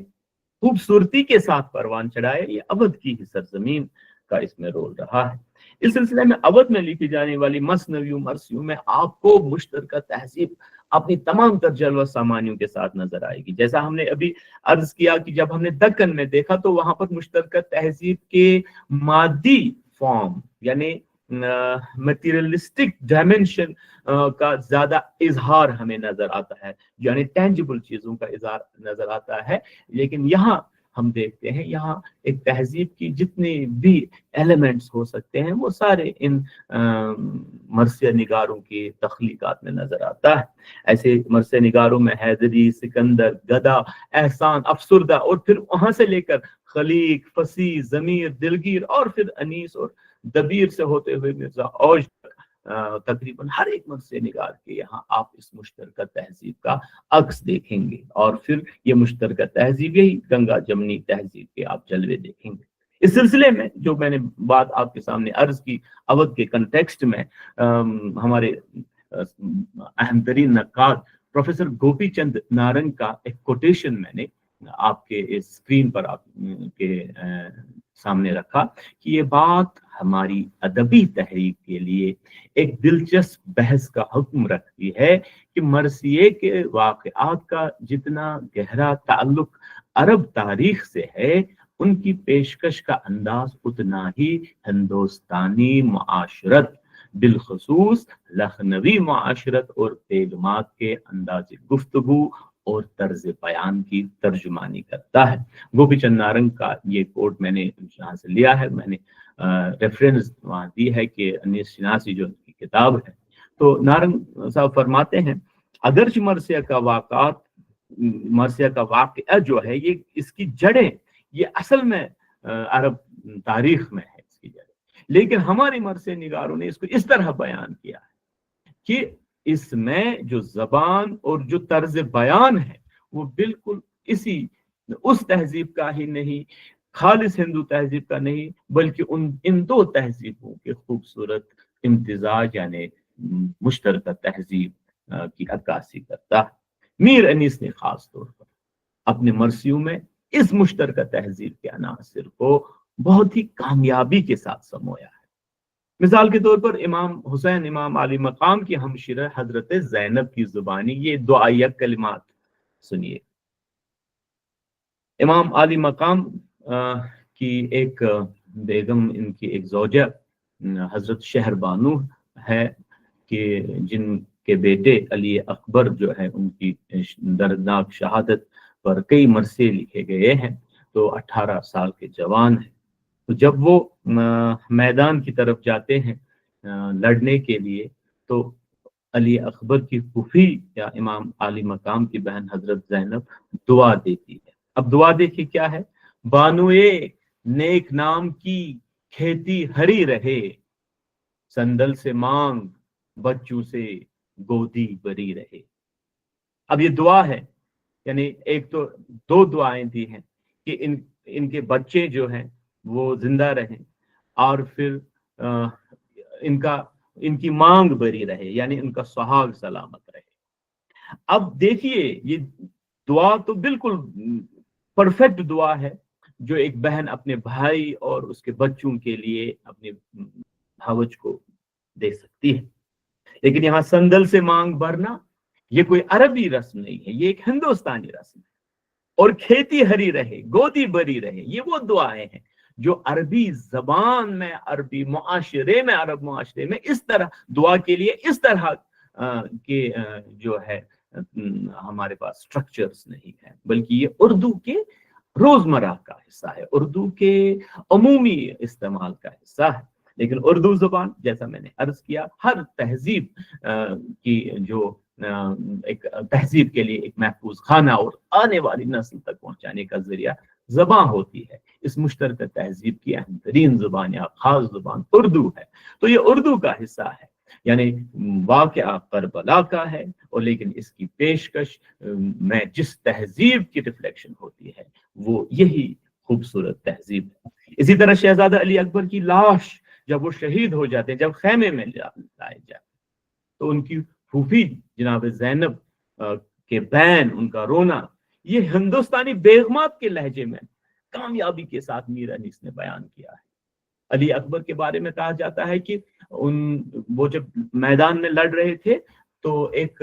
[SPEAKER 1] खूबसूरती के साथ परवान चढ़ाया, ये अवध की ही सरजमीन का इसमें रोल रहा है। इस सिलसिले में अवध में लिखी जाने वाली मसनवियों मरसियों में आपको मुश्तरका तहजीब अपनी तमाम तर जलवा सामानियों के साथ नजर आएगी। जैसा हमने अभी अर्ज किया कि जब हमने दक्कन में देखा तो वहां पर मुश्तरका तहजीब के मादी फॉर्म यानी मटीरियलिस्टिक डायमेंशन का ज्यादा इजहार हमें नजर आता है, यानी टेंजिबल चीजों का इजहार नजर आता है। लेकिन यहाँ हम देखते हैं यहाँ एक तहजीब की जितने भी एलिमेंट्स हो सकते हैं वो सारे इन मरसिया निगारों की तख्लीकात में नजर आता है। ऐसे मरसिया निगारों में हैदरी, सिकंदर, गदा, एहसान, अफसुरदा और फिर वहां से लेकर खलीक, फसी, जमीर, दिलगीर और फिर अनीस और दबीर से होते हुए मिर्जा औज तक तकरीबन हर एक मरसिया निगार के यहाँ आप इस मुश्तरका तहजीब का अक्स देखेंगे। और फिर ये मुश्तरका तहजीब यही गंगा जमनी तहजीब के आप जलवे देखेंगे। इस सिलसिले में जो मैंने बात आपके सामने अर्ज की अवध के कंटेक्स्ट में हमारे अहम तरीन नक्काद प्रोफेसर गोपी चंद नारंग का एक कोटेशन मैंने आपके इस स्क्रीन पर आपके सामने रखा कि ये बात हमारी अदबी तहरीक के लिए एक दिलचस्प बहस का हुक्म रखती है कि मरसिये के वाक़यात का जितना गहरा ताल्लुक अरब तारीख से है उनकी पेशकश का अंदाज उतना ही हिंदुस्तानी मुआशरत बिलखसूस लखनवी मुआशरत और बेगमात के अंदाज गुफ्तगू और तर्ज बयान की तर्जुमानी करता है। गोपी चंद नारंग का ये कोट मैंने यहाँ से लिया है, मैंने रेफरेंस वहाँ दी है कि अनीस शिनासी जो उनकी किताब है। तो नारंग साहब फरमाते हैं अगरचे मरसिया का वाक़या जो है ये इसकी जड़ें ये असल में अरब तारीख में है इसकी जड़ें, लेकिन हमारी मरसिया निगारों ने इसको इस तरह बयान किया है कि इसमें जो जबान और जो तर्ज बयान है वो बिल्कुल उस तहजीब का ही नहीं, खालिस हिंदू तहजीब का नहीं, बल्कि इन दो तहजीबों के खूबसूरत इम्तिजाज यानी मुश्तरका तहजीब की अक्कासी करता है। मीर अनीस ने खास तौर पर अपने मरसियों में इस मुश्तरका तहजीब के अनासिर को बहुत ही कामयाबी के साथ समोया है। मिसाल के तौर पर इमाम हुसैन इमाम आली मकाम की हमशीरा हजरत ज़ैनब की जुबानी ये दुआया कलिमात सुनिए। इमाम आली मकाम की एक बेगम, इनकी एक ज़ौजा हजरत शहरबानू है कि जिनके बेटे अली अकबर जो है उनकी दर्दनाक शहादत पर कई मरसे लिखे गए हैं। तो 18 साल के जवान हैं। तो जब वो मैदान की तरफ जाते हैं लड़ने के लिए तो अली अकबर की फूफी या इमाम आली मकाम की बहन हजरत ज़ैनब दुआ देती है। अब दुआ देखिए क्या है, बानुए नेक नाम की खेती हरी रहे, संदल से मांग बच्चों से गोदी बरी रहे। अब ये दुआ है, यानी एक तो दो दुआएं दी हैं कि इनके बच्चे जो हैं वो जिंदा रहें और फिर इनकी मांग बरी रहे, यानी उनका सुहाग सलामत रहे। अब देखिए ये दुआ तो बिल्कुल परफेक्ट दुआ है जो एक बहन अपने भाई और उसके बच्चों के लिए अपने भावज को दे सकती है। लेकिन यहाँ संदल से मांग भरना ये कोई अरबी रस्म नहीं है, ये एक हिंदुस्तानी रस्म है। और खेती हरी रहे, गोदी भरी रहे, ये वो दुआएं हैं जो अरबी जबान में, अरबी मुआशरे में, अरब मुआशरे में इस तरह दुआ के लिए इस तरह के जो है हमारे पास स्ट्रक्चर्स नहीं है, बल्कि ये उर्दू के रोजमर्रा का हिस्सा है, उर्दू के अमूमी इस्तेमाल का हिस्सा है। लेकिन उर्दू जुबान, जैसा मैंने अर्ज किया, हर तहजीब की जो एक तहजीब के लिए एक महफूज खाना और आने वाली नस्ल तक पहुंचाने का जरिया ज़बान होती है। इस मुश्तरका तहजीब की अहम तरीन जुबान या खास जुबान उर्दू है। तो ये उर्दू का हिस्सा है, यानी वाक़या करबला का है, और लेकिन इसकी पेशकश में जिस तहजीब की रिफ्लेक्शन होती है वो यही खूबसूरत तहजीब है। इसी तरह शहजादा अली अकबर की लाश जब वो शहीद हो जाते हैं, जब खेमे में लाए जाते, तो उनकी फूफी जनाब ज़ैनब के बैन, उनका रोना, ये हिंदुस्तानी बेगमात के लहजे में कामयाबी के साथ मीर अनीस ने बयान किया है। علی اکبر کے بارے میں کہا جاتا ہے کہ وہ جب میدان میں لڑ رہے تھے تو ایک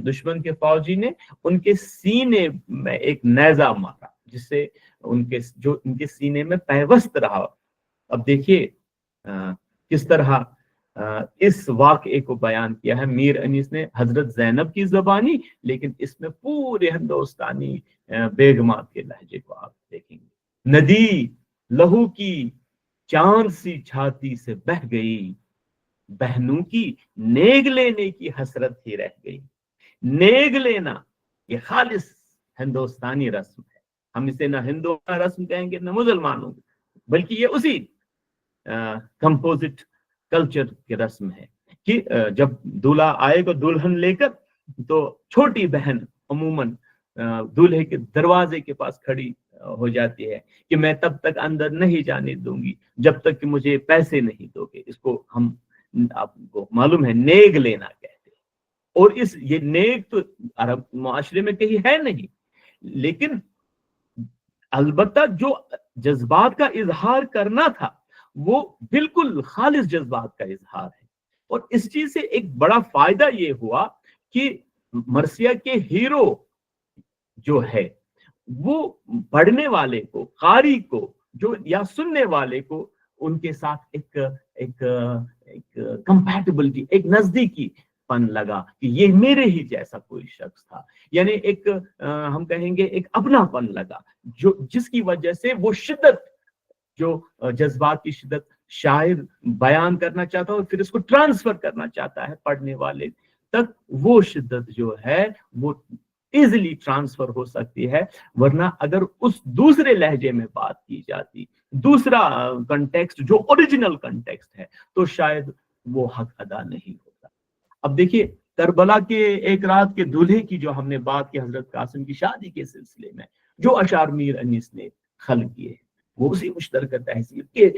[SPEAKER 1] دشمن کے فوجی نے ان کے سینے میں ایک نیزہ مارا، جس سے ان کے سینے میں پیوست رہا۔ اب دیکھیے کس طرح اس واقعے کو بیان کیا ہے میر انیس نے حضرت زینب کی زبانی، لیکن اس میں پورے ہندوستانی بیگمات کے لہجے کو آپ دیکھیں گے۔ ندی لہو کی چاند سی چھاتی سے بہ گئی، بہنوں کی نیگ لینے کی حسرت ہی رہ گئی۔ نیگ لینا یہ خالص ہندوستانی رسم ہے، ہم اسے نہ ہندوؤں کا رسم کہیں گے نہ مسلمانوں کا، بلکہ یہ اسی کمپوزٹ کلچر کی رسم ہے کہ جب دولہا آئے گا دلہن لے کر تو چھوٹی بہن عموماً دولہے کے دروازے کے پاس کھڑی ہو جاتی ہے کہ میں تب تک اندر نہیں جانے دوں گی جب تک کہ مجھے پیسے نہیں دو گے۔ اس کو ہم آپ کو معلوم ہے نیگ لینا کہتے ہیں، اور یہ نیگ تو عرب معاشرے میں کہیں ہے نہیں، لیکن البتہ جو جذبات کا اظہار کرنا تھا وہ بالکل خالص جذبات کا اظہار ہے۔ اور اس چیز سے ایک بڑا فائدہ یہ ہوا کہ مرثیہ کے ہیرو جو ہے وہ پڑھنے والے کو، قاری کو، جو یا سننے والے کو ان کے ساتھ ایک کمپیٹیبلٹی، ایک نزدیکی پن لگا کہ یہ میرے ہی جیسا کوئی شخص تھا، یعنی ایک ہم کہیں گے ایک اپنا پن لگا، جس کی وجہ سے وہ شدت، جو جذبات کی شدت شاعر بیان کرنا چاہتا ہے اور پھر اس کو ٹرانسفر کرنا چاہتا ہے پڑھنے والے تک، وہ شدت جو ہے وہ ایزیلی ٹرانسفر ہو سکتی ہے۔ ورنہ اگر اس دوسرے لہجے میں بات کی جاتی، دوسرا کنٹیکسٹ جو اوریجنل کنٹیکسٹ ہے، تو شاید وہ حق ادا نہیں ہوتا۔ اب دیکھیے کربلا کے ایک رات کے دولہے کی جو ہم نے بات کی حضرت قاسم کی شادی کے سلسلے میں، جو اشعار میر انیس نے خلق کیے وہ اسی مشترکہ تہذیب کے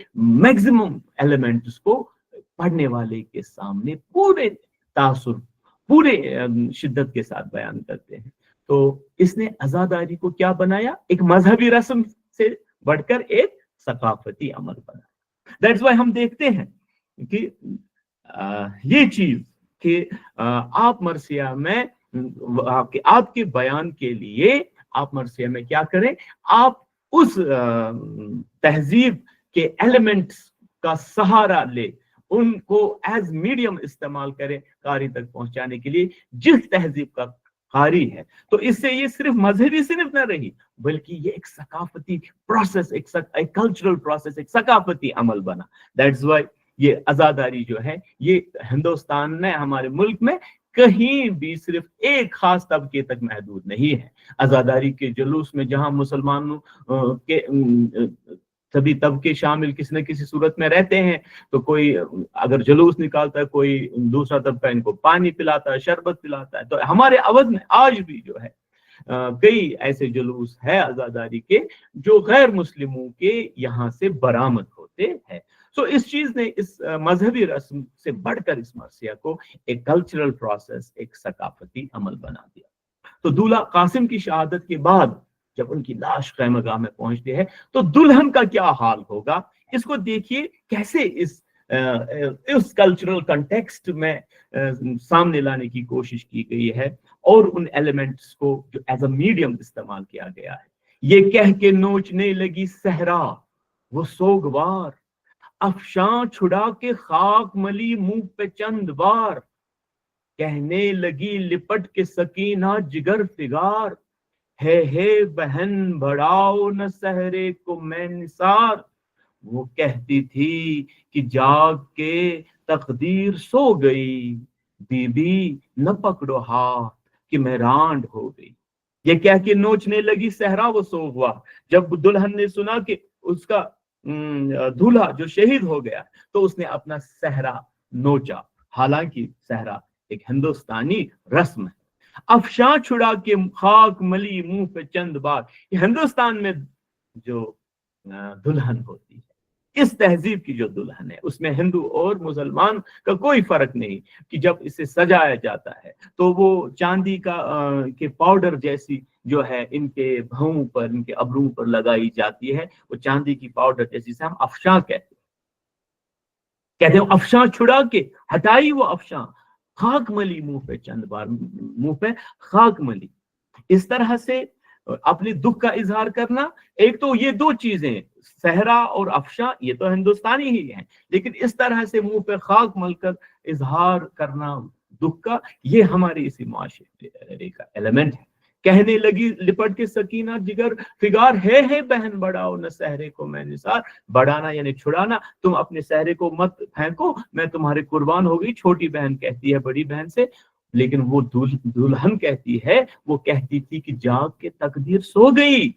[SPEAKER 1] میکسیمم ایلیمنٹس کو پڑھنے والے کے سامنے پورے تاثر، پورے شدت کے ساتھ بیان کرتے ہیں۔ تو اس نے عزاداری کو کیا بنایا؟ ایک مذہبی رسم سے بڑھ کر ایک ثقافتی عمل بنایا۔ دیٹس وائی ہم دیکھتے ہیں کہ یہ چیز کہ آپ مرثیہ میں آپ کے بیان کے لیے آپ مرثیہ میں کیا کریں، آپ اس تہذیب کے ایلیمنٹس کا سہارا لے، ان کو ایز میڈیم استعمال کریں قاری تک پہنچانے کے لیے جس تہذیب کا قاری ہے۔ تو اس سے یہ صرف مذہبی صرف نہ رہی، بلکہ یہ ایک ثقافتی پروسیس، ایک کلچرل پروسیس، ایک ثقافتی عمل بنا۔ دیٹس وائی یہ عزاداری جو ہے یہ ہندوستان میں، ہمارے ملک میں کہیں بھی صرف ایک خاص طبقے تک محدود نہیں ہے۔ عزاداری کے جلوس میں جہاں مسلمانوں کے سبھی طبقے شامل کسی نہ کسی صورت میں رہتے ہیں، تو کوئی اگر جلوس نکالتا ہے، کوئی دوسرا طبقہ ان کو پانی پلاتا ہے، شربت پلاتا ہے۔ تو ہمارے اودھ میں آج بھی جو ہے کئی ایسے جلوس ہے عزاداری کے جو غیر مسلموں کے یہاں سے برآمد ہوتے ہیں۔ تو اس چیز نے اس مذہبی رسم سے بڑھ کر اس مرثیہ کو ایک کلچرل پروسیس، ایک ثقافتی عمل بنا دیا۔ تو دولہا قاسم کی شہادت کے بعد جب ان کی لاش خیمہ گاہ میں پہنچتی ہے تو دلہن کا کیا حال ہوگا، اس کو دیکھیے کیسے اس کلچرل کنٹیکسٹ میں سامنے لانے کی کوشش کی گئی ہے، اور ان ایلیمنٹس کو جو ایز اے میڈیم استعمال کیا گیا ہے۔ یہ کہہ کے نوچنے لگی صحرا وہ سوگوار، افشاں چھڑا کے خاک ملی منہ پہ چند بار، کہنے لگی لپٹ کے سکینہ جگر فگار، ہے بہن بڑھاؤ نہ صحرے کو میں نثار، وہ کہتی تھی کہ جاگ کے تقدیر سو گئی، بی بی نہ پکڑو ہاتھ کہ میں رانڈ ہو گئی۔ یہ کہہ کے نوچنے لگی صحرا وہ سوگوار، جب دلہن نے سنا کہ اس کا دولہا جو شہید ہو گیا تو اس نے اپنا صحرا نوچا، حالانکہ صحرا ایک ہندوستانی رسم ہے۔ افشاں چھڑا کے خاک ملی منہ پہ چند بار، یہ ہندوستان میں جو دلہن ہوتی ہے، اس تہذیب کی جو دلہن ہے، اس میں ہندو اور مسلمان کا کوئی فرق نہیں، کہ جب اسے سجایا جاتا ہے تو وہ چاندی کے پاؤڈر جیسی جو ہے ان کے بھوؤں پر، ان کے ابروں پر لگائی جاتی ہے، وہ چاندی کی پاؤڈر جیسی سے ہم افشاں کہتے ہیں۔ कहते हैं अफशां छुड़ा के हटाई वो अफशां, खाक मली मुंह पे, चंद बार मुंह पे खाक मली। इस तरह से अपने दुख का इजहार करना, एक तो ये दो चीजें सहरा और अफशा ये तो हिंदुस्तानी ही हैं, लेकिन इस तरह से मुंह पे खाक मलकर इजहार करना दुख का, ये हमारे इसी मुआशरे का एलिमेंट है। कहने लगी लिपट के सकीना जिगर फिगार है बहन बढ़ाओ न सहरे को मैं निसार, बढ़ाना यानी छुड़ाना, तुम अपने सहरे को मत फेंको, मैं तुम्हारे कुर्बान हो गई। छोटी बहन कहती है बड़ी बहन से, लेकिन वो दुल्हन कहती है, वो कहती थी कि जाग के तकदीर सो गई,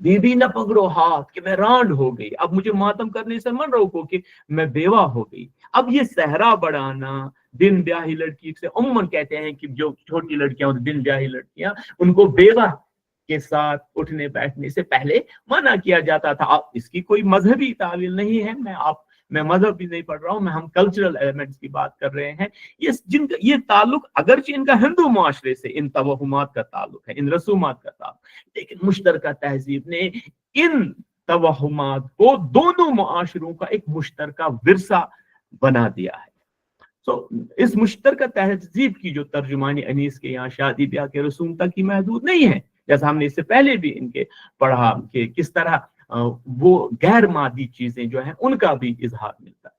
[SPEAKER 1] बीबी न पकड़ो हाथ कि मैं रांड हो गई, अब मुझे मातम करने से मन रोको कि मैं बेवा हो गई। अब ये सहरा बढ़ाना, बिन ब्याही लड़की से उम्मन कहते हैं कि जो छोटी लड़कियां होती, बिन ब्याही लड़कियां, उनको बेवा के साथ उठने बैठने से पहले मना किया जाता था। अब इसकी कोई मजहबी तावील नहीं है, मैं मजहब भी नहीं पढ़ रहा हूँ, मैं हम कल्चरल एलिमेंट्स की बात कर रहे हैं। ये ताल्लुक अगरचे इनका हिंदू मुआशरे से इन तवहुमात का ताल्लुक है, इन रसूमात का ताल्लुक, लेकिन मुश्तरका तहजीब ने इन तवहुमात को दोनों मुआशरों का एक मुश्तरका विरसा बना दिया है। तो इस मुश्तरका तहजीब की जो तर्जुमानी अनीस के यहाँ शादी ब्याह के रसूम तक ही महदूद नहीं है, जैसा हमने इससे पहले भी इनके पढ़ा कि किस तरह वो गैर मादी चीजें जो हैं उनका भी इजहार मिलता है।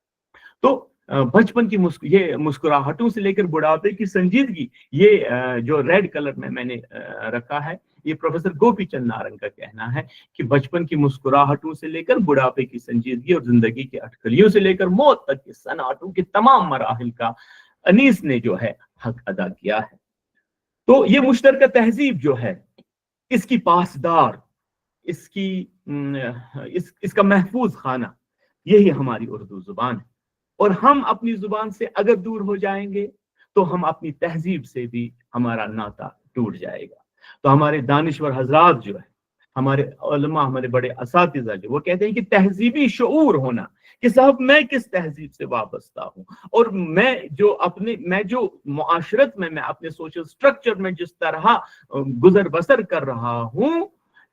[SPEAKER 1] तो बचपन की ये मुस्कुराहटों से लेकर बुढ़ापे की संजीदगी, ये जो रेड कलर में मैंने रखा है, ये प्रोफेसर गोपी चंद नारंग का कहना है कि बचपन की मुस्कुराहटों से लेकर बुढ़ापे की संजीदगी और जिंदगी की अटकलियों से लेकर मौत तक के सनाटों के तमाम मराहिल का अनीस ने जो है हक अदा किया है। तो ये मुश्तरका तहजीब जो है, इसकी पासदार, इसका महफूज खाना, यही हमारी उर्दू जुबान है। और हम अपनी जुबान से अगर दूर हो जाएंगे तो हम अपनी तहजीब से भी हमारा नाता टूट जाएगा। तो हमारे दानिश्वर हजरात जो है, हमारे उलमा, हमारे बड़े असातिज़ा जो, वो कहते हैं कि तहजीबी शऊर होना कि साहब मैं किस तहजीब से वाबस्ता हूँ, और मैं जो मुआशरत में, मैं अपने सोशल स्ट्रक्चर में जिस तरह गुजर बसर कर रहा हूँ,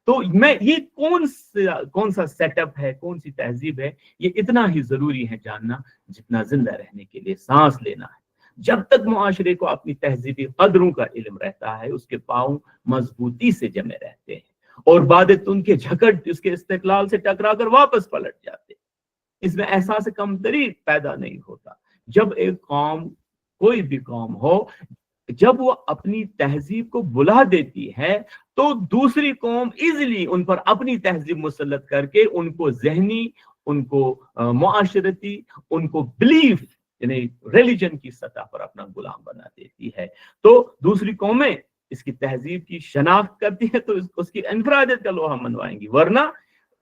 [SPEAKER 1] तो मैं ये कौन सा सेटअप है, कौन सी तहजीब है, ये इतना ही जरूरी है जानना जितना जिंदा रहने के लिए सांस लेना है। जब तक मुआशरे को अपनी तहजीबी कदरों का इल्म रहता है, उसके पाँव मजबूती से जमे रहते हैं और बादत उनके झकट उसके इस्तिकलाल से टकरा कर वापस पलट जाते हैं। इसमें एहसास कमतरी पैदा नहीं होता। जब एक कौम, कोई भी कौम हो, जब वो अपनी तहजीब को बुला देती है तो दूसरी कौम इजीली उन पर अपनी तहजीब मुसल्लत करके उनको ज़हनी, उनको मुआशरती, उनको बिलीफ यानी रिलीजन की सतह पर अपना गुलाम बना देती है। तो दूसरी कौमें इसकी तहजीब की शनाख्त करती है तो उसकी इनफरादियत का लोहा मनवाएंगी,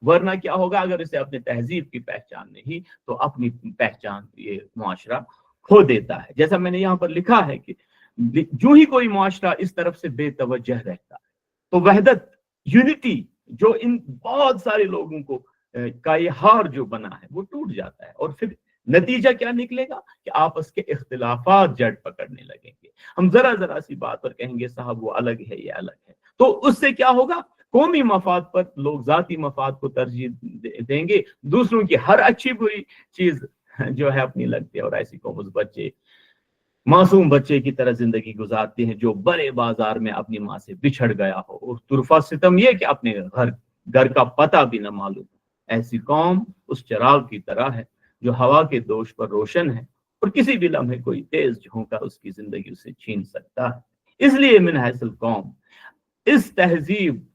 [SPEAKER 1] वरना क्या होगा, अगर इसे अपने तहजीब की पहचान नहीं तो अपनी पहचान ये मुआशरा खो देता है। जैसा मैंने यहाँ पर लिखा है कि जो ही कोई मुआशरा इस तरफ से बेतवज्जह रहता है तो वहदत, यूनिटी जो इन बहुत सारे लोगों को का ये हार जो बना है वो टूट जाता है, और फिर नतीजा क्या निकलेगा कि आपस के इख्तिलाफात जड़ पकड़ने लगेंगे। हम जरा सी बात पर कहेंगे साहब वो अलग है, ये अलग है, तो उससे क्या होगा, कौमी मफाद पर लोग जाती मफाद को तरजीह देंगे, दूसरों की हर अच्छी बुरी चीज जो है अपनी लगती है, और ऐसी कौम उस बच्चे, मासूम बच्चे की तरह जिंदगी गुजारते हैं जो बड़े बाजार में अपनी माँ से बिछड़ गया हो, और तुरफा सितम ये कि अपने घर का पता भी न मालूम। ऐसी कौम उस चिराग की तरह है जो हवा के दोष पर रोशन है और किसी भी लम्हे कोई तेज झोंका उसकी जिंदगी उसे छीन सकता है। इसलिए मिन हैसल कौम, इस तहजीब,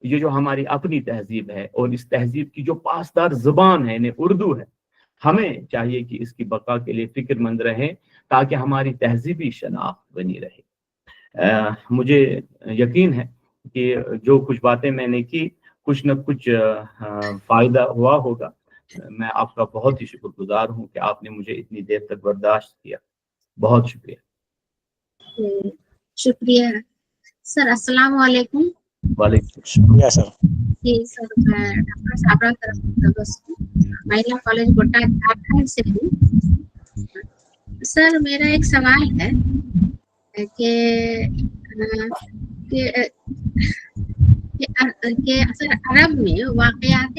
[SPEAKER 1] ये जो हमारी अपनी तहजीब है और इस तहजीब की जो पासदार जुबान है, यानी उर्दू है, हमें चाहिए कि इसकी बका के लिए फिक्रमंद रहें ताकि हमारी तहजीबी शनाख्त बनी रहे। मुझे यकीन है कि जो कुछ बातें मैंने की कुछ न कुछ फायदा हुआ होगा। मैं आपका बहुत ही शुक्रगुजार हूँ कि आपने मुझे इतनी देर तक बर्दाश्त किया। बहुत शुक्रिया।
[SPEAKER 4] शुक्रिया सर। अस्सलाम वालेकुम।
[SPEAKER 1] वालेकुम
[SPEAKER 6] शुक्रिया सर।
[SPEAKER 4] जी सर, मैं डॉक्टर साबरा महिला कॉलेज गोड्डा झारखंड से हूँ। सर मेरा एक सवाल है कि सर अरब में वाक़यात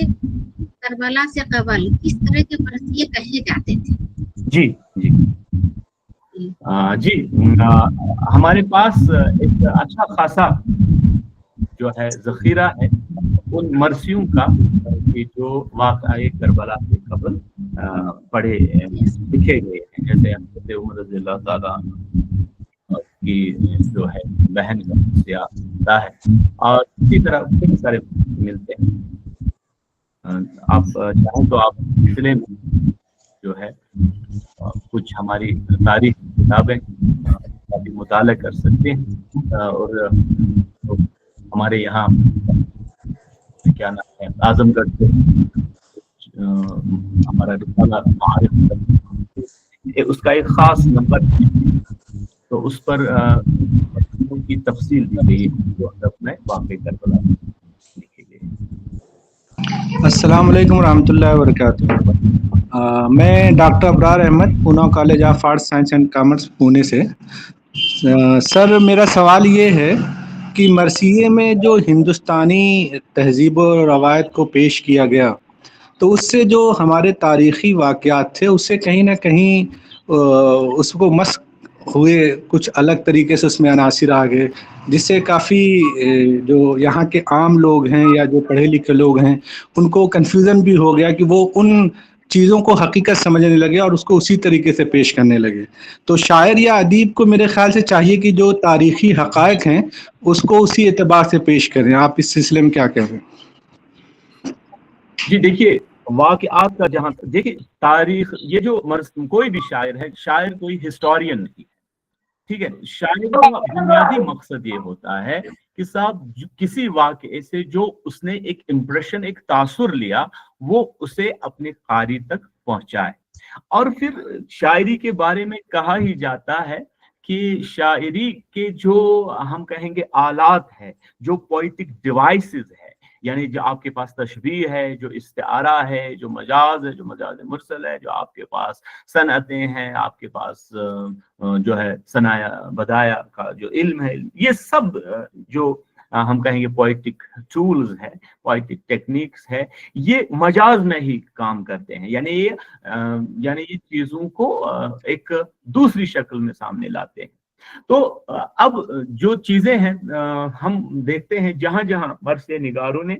[SPEAKER 4] करबला से कबल किस तरह के फरसिये कहे जाते थे?
[SPEAKER 1] जी जी जी हमारे पास एक अच्छा खासा जो है जखीरा है उन मरसियों का कि जो वाक़या करबला से कबल पढ़े लिखे गए हैं। जैसे हज़रत उमर रज़ियल्लाहु ताला की जो है बहन का मरसिया होता है, और इसी तरह कई सारे मिलते हैं। आप चाहें तो आप सिलसिले में जो है कुछ हमारी तारीख की किताबें काफी मुताला कर सकते हैं। और हमारे यहाँ क्या नाम है, आजमगढ़ से हमारा रिसाला मारिफ उसका एक खास नंबर है, तो उस पर उनकी तफसील दी गई है जो अदब में वाक़ई करबला लिखी गई।
[SPEAKER 5] अस्सलाम वालेकुम रहमतुल्लाहि व बरकातुहू। मैं doctor Abrar Ahmed, Poona college of arts science and commerce Pune से। सर मेरा सवाल ये है कि मरसिये में जो हिंदुस्तानी तहजीब और रवायत को पेश किया गया, तो उससे जो हमारे तारीख़ी वाक़यात थे उससे कहीं ना कहीं उसको मस्क हुए, कुछ अलग तरीके से उसमें अनासिर आ गए, जिससे काफ़ी जो यहाँ के आम लोग हैं या जो पढ़े लिखे लोग हैं उनको कन्फ्यूज़न भी हो गया कि वो उन चीज़ों को हकीकत समझने लगे और उसको उसी तरीके से पेश करने लगे। तो शायर या अदीब को मेरे ख्याल से चाहिए कि जो तारीख़ी हक़ाइक़ हैं उसको उसी एतबार से पेश करें। आप इस सिलसिले में क्या कह रहे हैं?
[SPEAKER 1] जी देखिए, वाक़यात का जहाँ देखिए तारीख, ये जो कोई भी शायर है, शायर कोई हिस्टोरियन नहीं, ठीक है। शायर का बुनियादी मकसद ये होता है कि साहब किसी वाक़े से जो उसने एक इम्प्रेशन, एक तासुर लिया, वो उसे अपने कारी तक पहुंचाए। और फिर शायरी के बारे में कहा ही जाता है कि शायरी के जो हम कहेंगे आलात है, जो पोइटिक डिवाइसेस है, यानी जो आपके पास तशबीह है, जो इस्तिआरा है, जो मजाज है, जो मजाज मुरसल है, जो आपके पास सनअतें हैं, आपके पास जो है सनाया बदाया का जो इल्म है, ये सब जो हम कहेंगे पोइटिक टूल्स है, पोइटिक टेक्निक्स है, ये मजाज में ही काम करते हैं। यानी ये चीजों को एक दूसरी शक्ल में सामने लाते हैं। तो अब जो चीजें हैं हम देखते हैं जहां जहां बरसे निगारों ने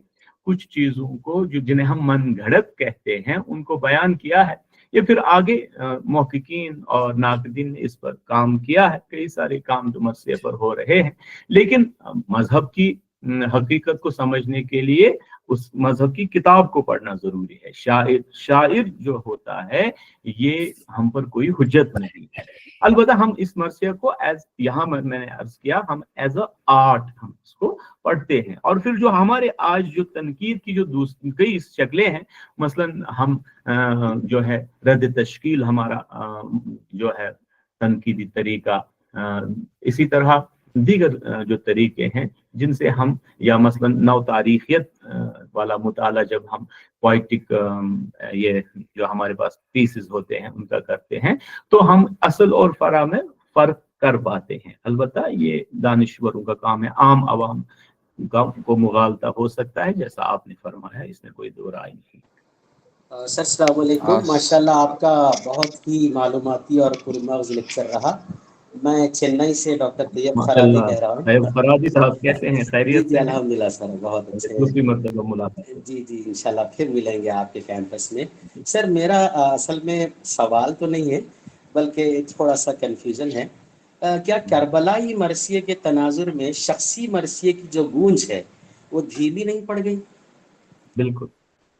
[SPEAKER 1] कुछ चीजों को जिन्हें हम मन घड़त कहते हैं उनको बयान किया है, ये फिर आगे मुहक्किकीन और नाक़दीन ने इस पर काम किया है। कई सारे काम जो मरसे पर हो रहे हैं, लेकिन मजहब की हकीकत को समझने के लिए उस मजहब की किताब को पढ़ना जरूरी है। शायर जो होता है ये हम पर कोई हुज्जत नहीं है। अलबत्ता हम इस मरसिया को एज यहाँ मैंने अर्ज किया, हम एज अ आर्ट हम इसको पढ़ते हैं। और फिर जो हमारे आज जो तनकीद की जो दूसरी कई शक्लें हैं, मसलन हम जो है रद्द तश्कील हमारा जो है तनकीदी तरीका, इसी तरह दीगर जो तरीके हैं जिनसे हम, या मसलन नव तारीखियत वाला मुताला जब हम पोइटिक ये जो हमारे पास पीसेस होते हैं उनका करते हैं, तो हम असल और फरा में फर्क कर पाते हैं। अलबत्ता ये दानिश्वरों का काम है, आम आवाम को मुगालता हो सकता है, जैसा आपने फरमाया, इसमें कोई दो राय नहीं।
[SPEAKER 7] सर अस्सलाम वालेकुम, माशाल्लाह आपका बहुत ही मालूमाती और पुरमग़ज़ लेक्चर रहा। मैं चेन्नई से डॉक्टर तैयब फरादी कह रहा हूँ।
[SPEAKER 1] फरादी साहब कैसे हैं? खैरियत से?
[SPEAKER 7] अल्हम्दुलिल्लाह सर, बहुत अच्छे।
[SPEAKER 1] दूसरी मरतबा मुलाकात।
[SPEAKER 7] जी इंशाल्लाह फिर मिलेंगे आपके कैंपस में। सर मेरा असल में सवाल तो नहीं है, बल्कि थोड़ा सा कन्फ्यूज़न है। क्या करबलाई मरसिये के तनाजुर में शख्सी मरसिये की जो गूंज है वो धीमी नहीं पड़ गई? बिल्कुल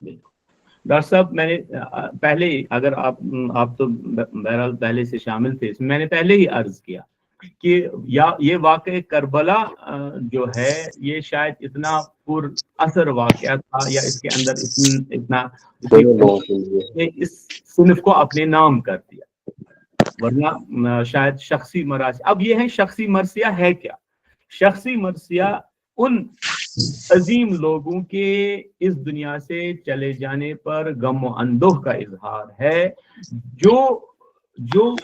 [SPEAKER 1] बिल्कुल डॉक्टर साहब, मैंने पहले ही, अगर आप तो बहरहाल पहले से शामिल थे, मैंने पहले ही अर्ज किया कि ये वाक़या करबला जो है ये शायद इतना पुर असर वाक़या था, या इसके अंदर इतना इस सिनफ को अपने नाम कर दिया, वरना शायद शख्सी मरासी। अब ये है शख्सी मरसिया है क्या? शख्सी मरसिया उन अजीम लोगों के इस दुनिया से चले जाने पर गम और अंदोह का इजहार है, जो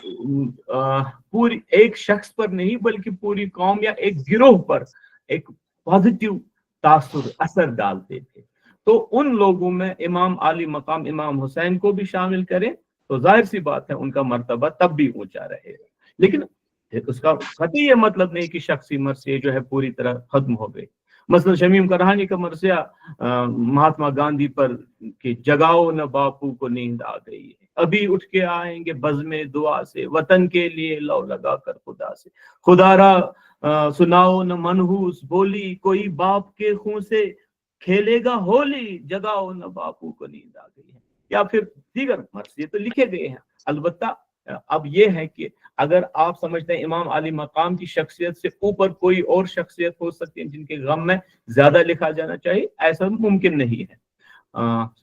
[SPEAKER 1] पूरी एक शख्स पर नहीं बल्कि पूरी कौम या एक गिरोह पर एक पॉजिटिव तासुर असर डालते थे। तो उन लोगों में इमाम आली मकाम इमाम हुसैन को भी शामिल करें, تو ظاہر سی بات ہے ان کا مرتبہ تب بھی اونچا رہے گا. لیکن اس کا قطعی یہ مطلب نہیں کہ شخصی مرثیے جو ہے پوری طرح ختم ہو گئی. مثلا شمیم کرہانی کا مرثیہ مہاتما گاندھی پر کہ جگاؤ نہ باپو کو نیند آ گئی ہے, ابھی اٹھ کے آئیں گے بزم دعا سے, وطن کے لیے لو لگا کر خدا سے, خدا را سناؤ نہ منحوس بولی, کوئی باپ کے خون سے کھیلے گا ہولی, جگاؤ نہ باپو کو نیند آ گئی ہے. یا پھر دیگر مرثیے تو لکھے گئے ہیں. البتہ اب یہ ہے کہ اگر آپ سمجھتے ہیں امام علی مقام کی شخصیت سے اوپر کوئی اور شخصیت ہو سکتی ہے جن کے غم میں زیادہ لکھا جانا چاہیے, ایسا ممکن نہیں ہے.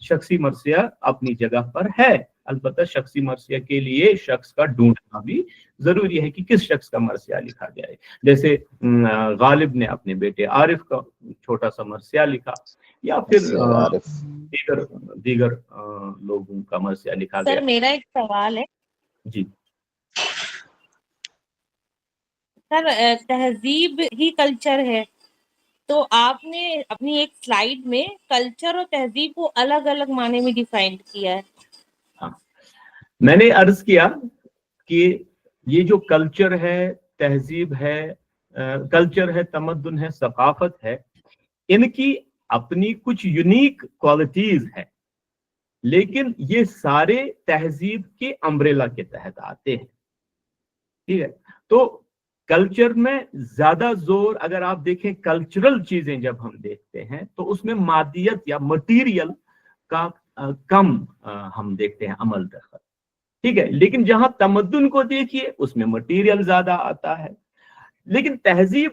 [SPEAKER 1] شخصی مرثیہ اپنی جگہ پر ہے, البتہ شخصی مرثیہ کے لیے شخص کا ڈھونڈنا بھی ضروری ہے کہ کس شخص کا مرثیہ لکھا جائے. جیسے غالب نے اپنے بیٹے عارف کا چھوٹا سا مرثیہ لکھا, یا پھر دیگر لوگوں کا مرثیہ لکھا گیا.
[SPEAKER 3] سر میرا ایک سوال ہے.
[SPEAKER 1] جی
[SPEAKER 3] سر تہذیب ہی کلچر ہے, تو آپ نے اپنی ایک سلائیڈ میں کلچر اور تہذیب کو الگ الگ معنی میں ڈیفائن کیا ہے.
[SPEAKER 1] ہاں, میں نے عرض کیا کہ یہ جو کلچر ہے, تہذیب ہے, کلچر ہے, تمدن ہے, ثقافت ہے, ان کی اپنی کچھ یونیک کوالٹیز ہیں, لیکن یہ سارے تہذیب کے امبریلا کے تحت آتے ہیں. ٹھیک ہے, تو کلچر میں زیادہ زور, اگر آپ دیکھیں کلچرل چیزیں جب ہم دیکھتے ہیں تو اس میں مادیت یا مٹیریل کا کم ہم دیکھتے ہیں عمل دخل. ٹھیک ہے, لیکن جہاں تمدن کو دیکھیے اس میں مٹیریل زیادہ آتا ہے. لیکن تہذیب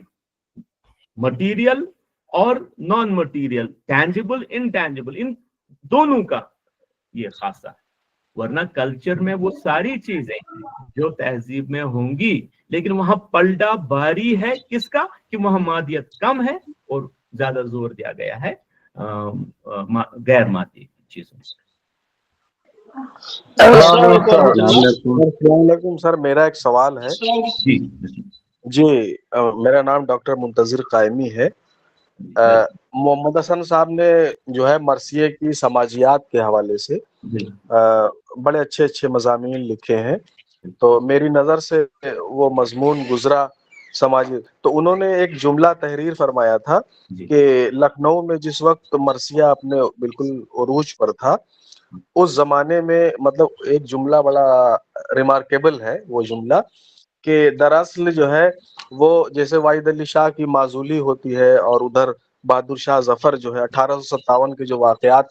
[SPEAKER 1] مٹیریل اور نان مٹیریل, ٹینجیبل انٹینجیبل, ان دونوں کا یہ خاصہ ہے. ورنہ کلچر میں وہ ساری چیزیں جو تہذیب میں ہوں گی, لیکن وہاں پلڈا باری ہے کس کا, کہ وہاں مادیت کم ہے اور زیادہ زور دیا گیا ہے غیر مادی چیزوں سے.
[SPEAKER 6] السلام علیکم سر, میرا ایک سوال ہے. جی میرا نام ڈاکٹر منتظر قائمی ہے. محمد حسن صاحب نے جو ہے مرثیے کی سماجیات کے حوالے سے بڑے اچھے اچھے مضامین لکھے ہیں, تو میری نظر سے وہ مضمون گزرا سماجی. تو انہوں نے ایک جملہ تحریر فرمایا تھا کہ لکھنؤ میں جس وقت مرثیہ اپنے بالکل عروج پر تھا, اس زمانے میں مطلب ایک جملہ بڑا ریمارکیبل ہے وہ جملہ, کہ دراصل جو ہے وہ جیسے واحد علی شاہ کی معزولی ہوتی ہے اور ادھر بہادر شاہ ظفر جو ہے 1857 کے جو واقعات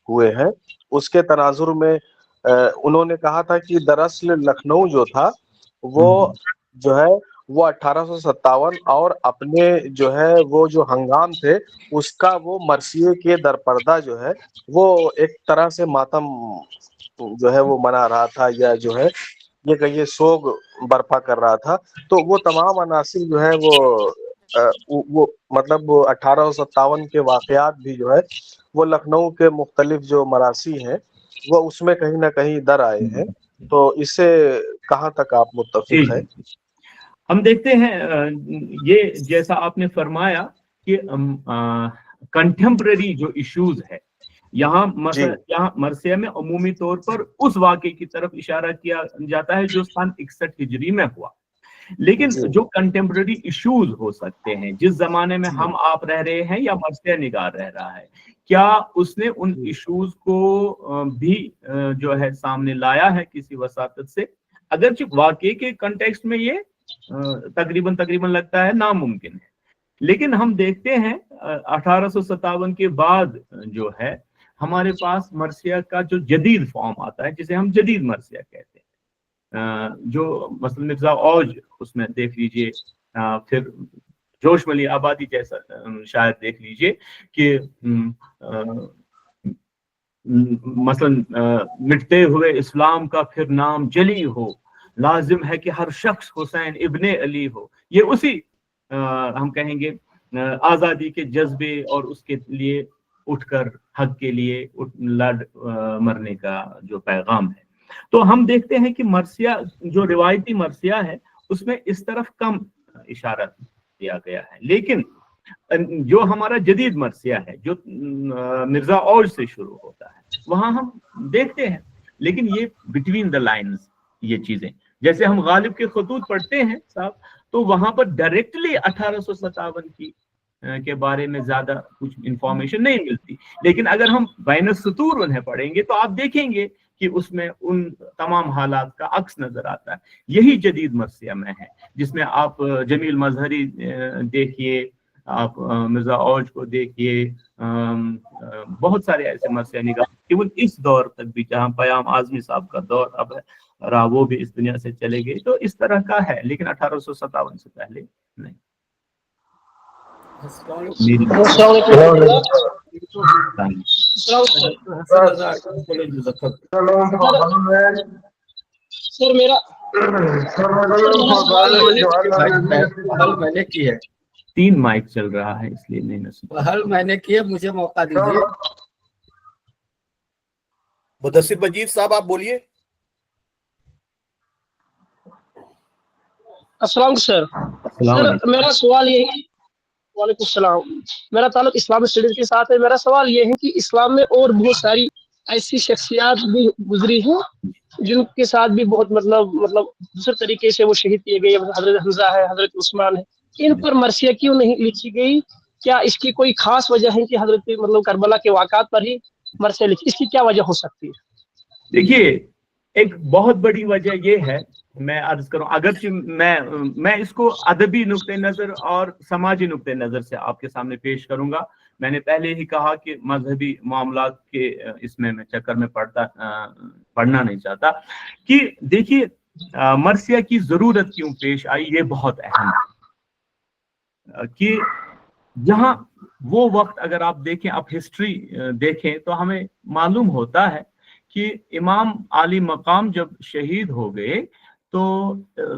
[SPEAKER 6] ہوئے ہیں اس کے تناظر میں انہوں نے کہا تھا کہ دراصل لکھنؤ جو تھا وہ جو ہے وہ 1857 اور اپنے جو ہے وہ جو ہنگام تھے اس کا وہ مرثیے کے درپردہ جو ہے وہ ایک طرح سے ماتم جو ہے وہ منا رہا تھا, یا جو ہے یہ کہیے سوگ برپا کر رہا تھا. تو وہ تمام عناصر جو ہے وہ مطلب 1857 کے واقعات بھی جو ہے وہ لکھنؤ کے مختلف جو مراثی ہیں وہ اس میں کہیں نہ کہیں در آئے ہیں. تو اس سے کہاں تک آپ متفق ہیں؟
[SPEAKER 1] ہم دیکھتے ہیں یہ جیسا آپ نے فرمایا کہ کنٹمپرری جو ایشوز ہے یہاں مرثیہ میں عمومی طور پر اس واقعے کی طرف اشارہ کیا جاتا ہے جو سن 61 ہجری میں ہوا, لیکن جو کنٹمپرری ایشوز ہو سکتے ہیں جس زمانے میں ہم آپ رہ رہے ہیں یا مرثیہ نگار رہ رہا ہے, کیا اس نے ان ایشوز کو بھی جو ہے سامنے لایا ہے کسی وساطت سے, اگرچہ واقعے کے کنٹیکسٹ میں یہ تقریباً لگتا ہے ناممکن ہے. لیکن ہم دیکھتے ہیں 1857 کے بعد جو ہے ہمارے پاس مرثیہ کا جو جدید فارم آتا ہے جسے ہم جدید مرثیہ کہتے ہیں, جو مثلا مرزا اوج اس میں دیکھ لیجئے, پھر جوش ملی آبادی جیسا شاید دیکھ لیجئے کہ مثلا مٹتے ہوئے اسلام کا پھر نام جلی ہو, لازم ہے کہ ہر شخص حسین ابن علی ہو. یہ اسی ہم کہیں گے آزادی کے جذبے اور اس کے لیے اٹھ کر حق کے لیے لڑ مرنے کا جو پیغام ہے. تو ہم دیکھتے ہیں کہ مرثیہ جو روایتی مرثیہ ہے اس میں اس طرف کم اشارہ دیا گیا ہے, لیکن جو ہمارا جدید مرثیہ ہے جو مرزا اوج سے شروع ہوتا ہے وہاں ہم دیکھتے ہیں, لیکن یہ بٹوین دا لائنز یہ چیزیں، جیسے ہم غالب کے خطوط پڑھتے ہیں صاحب تو وہاں پر ڈائریکٹلی 1857 کے بارے میں زیادہ کچھ انفارمیشن نہیں ملتی، لیکن اگر ہم بین السطور انہیں پڑھیں گے تو آپ دیکھیں گے کہ اس میں ان تمام حالات کا عکس نظر آتا ہے۔ یہی جدید مرثیہ میں ہے، جس میں آپ جمیل مظہری دیکھیے، آپ مرزا اوج کو دیکھیے، بہت سارے ایسے مرثیہ نگار ایون اس دور تک بھی، جہاں پیام اعظمی صاحب کا دور اب رہا وہ بھی اس دنیا سے چلے گئے، تو اس طرح کا ہے، لیکن 1857 سے پہلے نہیں۔
[SPEAKER 8] سر میرا میں نے کی ہے،
[SPEAKER 1] 3 مائک چل رہا ہے اس لیے نہیں
[SPEAKER 8] حل میں نے کیا، مجھے موقع دیجیے۔
[SPEAKER 9] مدثر مجید صاحب آپ بولیے۔
[SPEAKER 8] السلام علیکم سر۔ سر میرا سوال یہ ہے، وعلیکم السلام، میرا تعلق اسلامی اسٹڈیز کے ساتھ ہے۔ میرا سوال یہ ہے کہ اسلام میں اور بہت ساری ایسی شخصیات بھی گزری ہیں جن کے ساتھ بھی بہت مطلب دوسرے طریقے سے وہ شہید کیے گئے، حضرت حمزہ ہے، حضرت عثمان ہے، ان پر مرثیہ کیوں نہیں لکھی گئی؟ کیا اس کی کوئی خاص وجہ ہے کہ حضرت کربلا کے واقعات پر ہی مرثیہ لکھی؟ اس کی کیا وجہ ہو سکتی ہے؟
[SPEAKER 1] دیکھیے، ایک بہت بڑی وجہ یہ ہے، میں عرض کروں، اگرچہ میں اس کو ادبی نقطہ نظر اور سماجی نقطہ نظر سے آپ کے سامنے پیش کروں گا۔ میں نے پہلے ہی کہا کہ مذہبی معاملات کے اس میں چکر میں پڑھنا نہیں چاہتا، کہ دیکھیے مرثیہ کی ضرورت کیوں پیش آئی، یہ بہت اہم ہے کہ جہاں وہ وقت اگر آپ دیکھیں، آپ ہسٹری دیکھیں تو ہمیں معلوم ہوتا ہے کہ امام عالی مقام جب شہید ہو گئے تو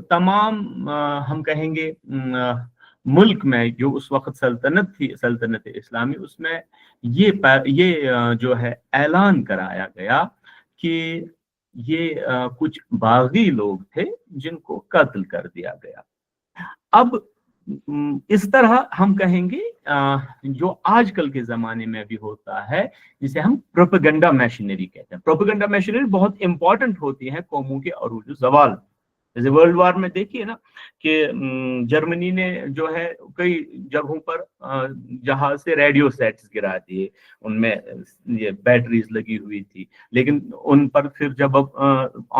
[SPEAKER 1] تمام ہم کہیں گے ملک میں جو اس وقت سلطنت تھی، سلطنت اسلامی، اس میں یہ جو ہے اعلان کرایا گیا کہ یہ کچھ باغی لوگ تھے جن کو قتل کر دیا گیا۔ اب اس طرح ہم کہیں گے جو آج کل کے زمانے میں بھی ہوتا ہے، جسے ہم پروپیگنڈا میشنری کہتے ہیں۔ پروپیگنڈا میشنری بہت امپورٹنٹ ہوتی ہے قوموں کے عروج و زوال۔ جیسے ورلڈ وار میں دیکھیے نا کہ جرمنی نے جو ہے کئی جگہوں پر جہاز سے ریڈیو سیٹس گرا دیے، ان میں یہ بیٹریز لگی ہوئی تھی، لیکن ان پر پھر جب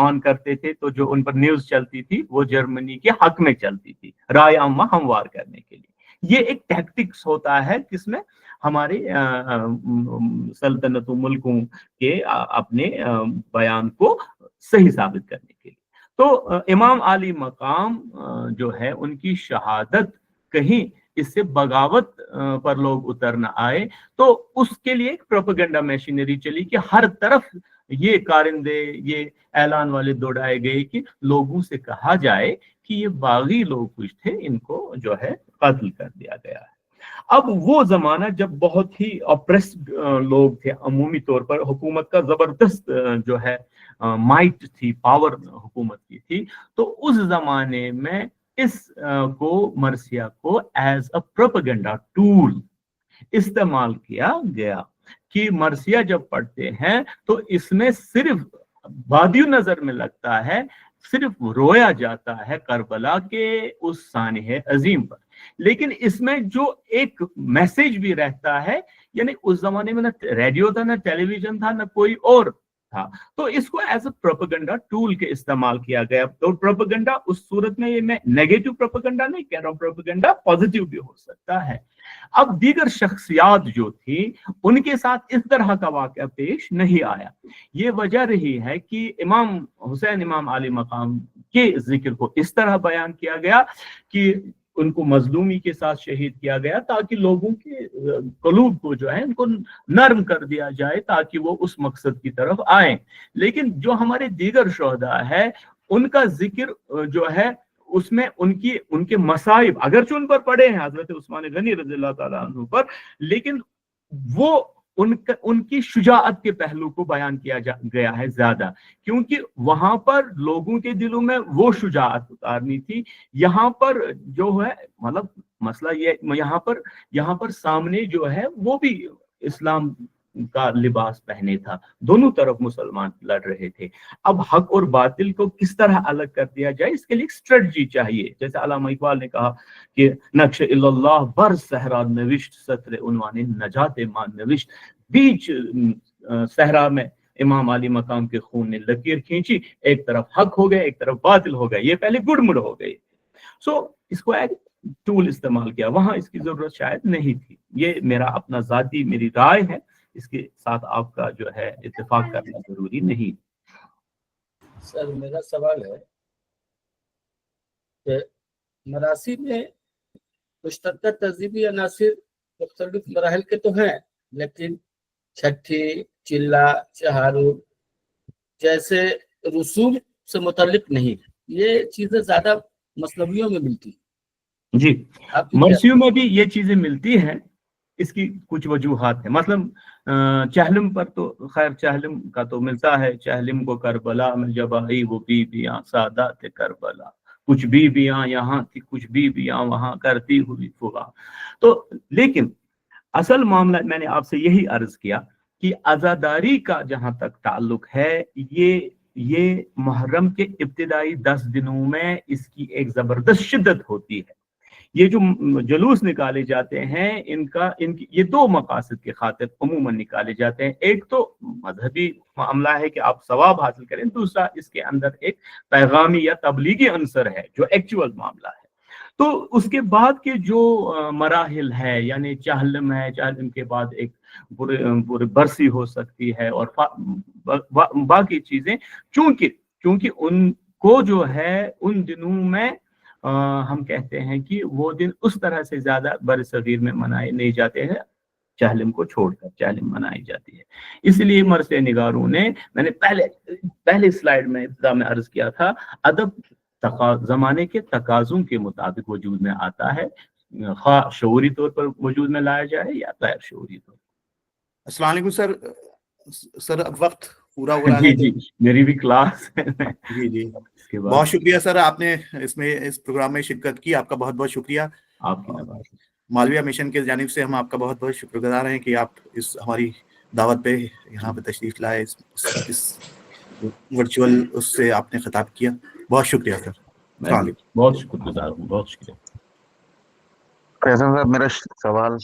[SPEAKER 1] آن کرتے تھے تو جو ان پر نیوز چلتی تھی وہ جرمنی کے حق میں چلتی تھی، رائے عامہ ہموار کرنے کے لیے۔ یہ ایک ٹیکٹکس ہوتا ہے جس میں ہمارے سلطنت و ملکوں کے اپنے بیان کو صحیح ثابت کرنے کے لیے۔ تو امام عالی مقام جو ہے ان کی شہادت کہیں اس سے بغاوت پر لوگ اتر نہ آئے، تو اس کے لیے ایک پروپیگنڈا میشنری چلی کہ ہر طرف یہ کارندے، یہ اعلان والے دوڑائے گئے کہ لوگوں سے کہا جائے کہ یہ باغی لوگ کچھ تھے، ان کو جو ہے قتل کر دیا گیا ہے۔ اب وہ زمانہ جب بہت ہی اپریسڈ لوگ تھے، عمومی طور پر حکومت کا زبردست جو ہے مائٹ تھی، پاور حکومت کی تھی، تو اس زمانے میں اس کو مرثیہ کو ایز اے پروپیگنڈا ٹول استعمال کیا گیا کہ مرثیہ جب پڑھتے ہیں تو اس میں صرف بادی نظر میں لگتا ہے، صرف رویا جاتا ہے کربلا کے اس سانحہ عظیم پر، لیکن اس میں جو ایک میسج بھی رہتا ہے، یعنی اس زمانے میں نہ ریڈیو تھا، نہ ٹیلی ویژن تھا، نہ کوئی اور تھا، تو اس کو ایز اے پروپیگنڈا ٹول کے استعمال کیا گیا۔ تو پروپیگنڈا اس صورت میں، یہ میں نیگیٹو پروپیگنڈا نہیں کہہ رہا ہوں، پروپیگنڈا پازیٹیو بھی ہو سکتا ہے۔ اب دیگر شخصیات جو تھی ان کے ساتھ اس طرح کا واقعہ پیش نہیں آیا۔ یہ وجہ رہی ہے کہ امام حسین امام عالی مقام کے ذکر کو اس طرح بیان کیا گیا کہ ان کو مظلومی کے ساتھ شہید کیا گیا تاکہ لوگوں کے قلوب کو جو ہے ان کو نرم کر دیا جائے تاکہ وہ اس مقصد کی طرف آئیں۔ لیکن جو ہمارے دیگر شہداء ہے ان کا ذکر جو ہے اس میں ان کے مصائب اگرچہ ان پر پڑے ہیں، حضرت عثمان غنی رضی اللہ تعالیٰ عنہ پر، لیکن وہ ان کی شجاعت کے پہلو کو بیان کیا گیا ہے زیادہ، کیونکہ وہاں پر لوگوں کے دلوں میں وہ شجاعت اتارنی تھی۔ یہاں پر جو ہے مطلب مسئلہ یہ یہاں پر سامنے جو ہے وہ بھی اسلام का लिबास पहने था, दोनों तरफ मुसलमान लड़ रहे थे। अब हक और बातिल को किस तरह अलग कर दिया जाए, इसके लिए स्ट्रेटजी चाहिए। जैसे अल्लामा इकबाल ने कहा कि नक्श इल्लल्लाह बर सहरा नविश्त सत्र उन्वाने नजात मान नविश्त, बीच सहरा में इमाम अली मकाम के खून ने लकीर खींची, एक तरफ हक हो गए एक तरफ बातिल हो गए, ये पहले गुड़मुड़ हो गई। सो इसको एक टूल इस्तेमाल किया, वहां इसकी जरूरत शायद नहीं थी। ये मेरा अपना जाती मेरी राय है, इसके साथ आपका जो है इत्तेफाक करना जरूरी नहीं।
[SPEAKER 10] सर मेरा सवाल है कि मरासी में मुश्तरका तहजीबी अनासिर मुख्तलिफ मराहल के तो हैं, लेकिन छठी, चिल्ला, चहारू जैसे रसूम से मुतल्लिक नहीं, ये चीजें ज्यादा मसलबियों में मिलती
[SPEAKER 1] जी। मरसियों में भी ये चीजें मिलती हैं, इसकी कुछ वजूहात है। मतलब चहलम पर तो खैर चहलम का तो मिलता है, चहलम को करबला में जब आई वो बीबियां सादात करबला, कुछ बीबियां यहाँ थी कुछ बीबियां वहां करती हुई फुगा। तो लेकिन असल मामला मैंने आपसे यही अर्ज किया कि आज़ादारी का जहां तक ताल्लुक है, ये मुहर्रम के इब्तिदाई 10 दिनों में इसकी एक जबरदस्त शिद्दत होती है। ये जो जुलूस निकाले जाते हैं इनकी ये दो मकासद के खातिर अमूमन निकाले जाते हैं। एक तो मजहबी मामला है कि आप सवाब हासिल करें, दूसरा इसके अंदर एक पैगामी या तबलीगी अंसर है जो एक्चुअल मामला है। तो उसके बाद के जो मराहिल है, यानी चहलम है, चहलम के बाद एक पूरी बरसी हो सकती है और बाकी चीजें, चूंकि उनको जो है उन दिनों में हम कहते हैं कि वो दिन उस तरह से ज्यादा बरसगीर में मनाए नहीं जाते हैं, चहलम को छोड़कर चहलम मनाई जाती है। इसलिए मरसे निगारों ने, मैंने पहले स्लाइड में इब्तिदा में अर्ज किया था, अदब जमाने के तकाजुं के मुताबिक वजूद में आता है, खा शऊरी तौर पर वजूद में लाया जाए या गैर शऊरी तौर।
[SPEAKER 9] अस्सलाम वालेकुम सर अब वक्त पूरा हो रहा है।
[SPEAKER 1] जी मेरी भी क्लास है।
[SPEAKER 9] जी बहुत शुक्रिया सर, आपने इस प्रोग्राम में शिरकत की, आपका बहुत बहुत शुक्रिया।
[SPEAKER 1] आपकी
[SPEAKER 9] मालविया मिशन के जानिब से हम आपका बहुत बहुत शुक्रगुजार हैं कि आप इस हमारी दावत पे यहाँ पे तशरीफ लाए, इस वर्चुअल उससे आपने खिताब किया। बहुत शुक्रिया सर।
[SPEAKER 1] बहुत शुक्रगुजार हूँ, बहुत शुक्रिया।
[SPEAKER 2] फैसल साहब मेरा सवाल,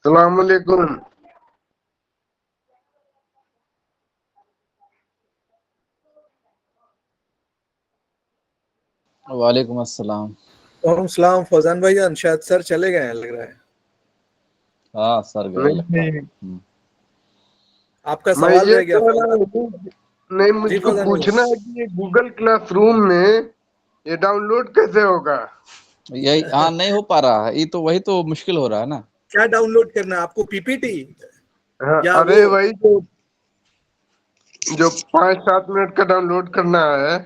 [SPEAKER 11] अस्सलाम वालेकुम।
[SPEAKER 12] वालेकुम अस्सलाम।
[SPEAKER 13] वालेकुम सलाम। फौजान भाई जान शायद सर चले गए हैं लग रहा है।
[SPEAKER 12] हाँ सर गए लगता है।
[SPEAKER 13] आपका सवाल रह गया।
[SPEAKER 11] नहीं, मुझको पूछना है कि ये गूगल क्लासरूम में ये डाउनलोड कैसे होगा?
[SPEAKER 12] यही हाँ नहीं हो पा रहा है, ये तो वही तो मुश्किल हो रहा है ना।
[SPEAKER 13] क्या डाउनलोड करना है आपको, पीपीटी?
[SPEAKER 11] अरे वही जो 5-7 मिनट का डाउनलोड करना है।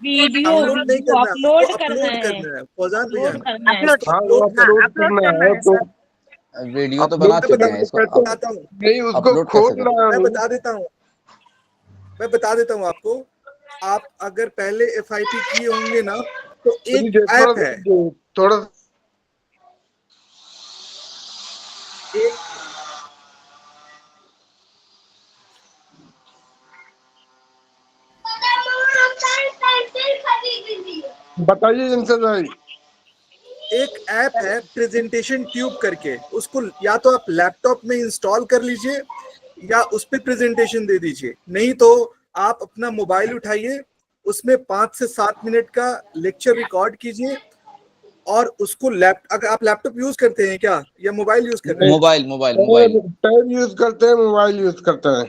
[SPEAKER 3] वीडियो
[SPEAKER 13] नहीं करना,
[SPEAKER 3] अपलोड
[SPEAKER 13] करना
[SPEAKER 3] है।
[SPEAKER 13] फौजान भैया
[SPEAKER 11] अपलोड करना है तो
[SPEAKER 12] वीडियो तो बना चुके हैं इसको।
[SPEAKER 11] नहीं उसको खोल रहा हूं।
[SPEAKER 13] मैं बता देता हूँ आपको। आप अगर पहले एफआईपी किए होंगे ना तो एक ऐप है,
[SPEAKER 11] थोड़ा बताइए इंसान भाई।
[SPEAKER 13] एक ऐप है प्रेजेंटेशन ट्यूब करके, उसको या तो आप लैपटॉप में इंस्टॉल कर लीजिए या उस पर प्रेजेंटेशन दे दीजिए, नहीं तो आप अपना मोबाइल उठाइए, उसमें 5 से 7 मिनट का लेक्चर रिकॉर्ड कीजिए और उसको अगर आप लैपटॉप यूज करते हैं क्या या मोबाइल यूज करते हैं?
[SPEAKER 12] मोबाइल
[SPEAKER 11] यूज करते हैं, मोबाइल यूज करते हैं।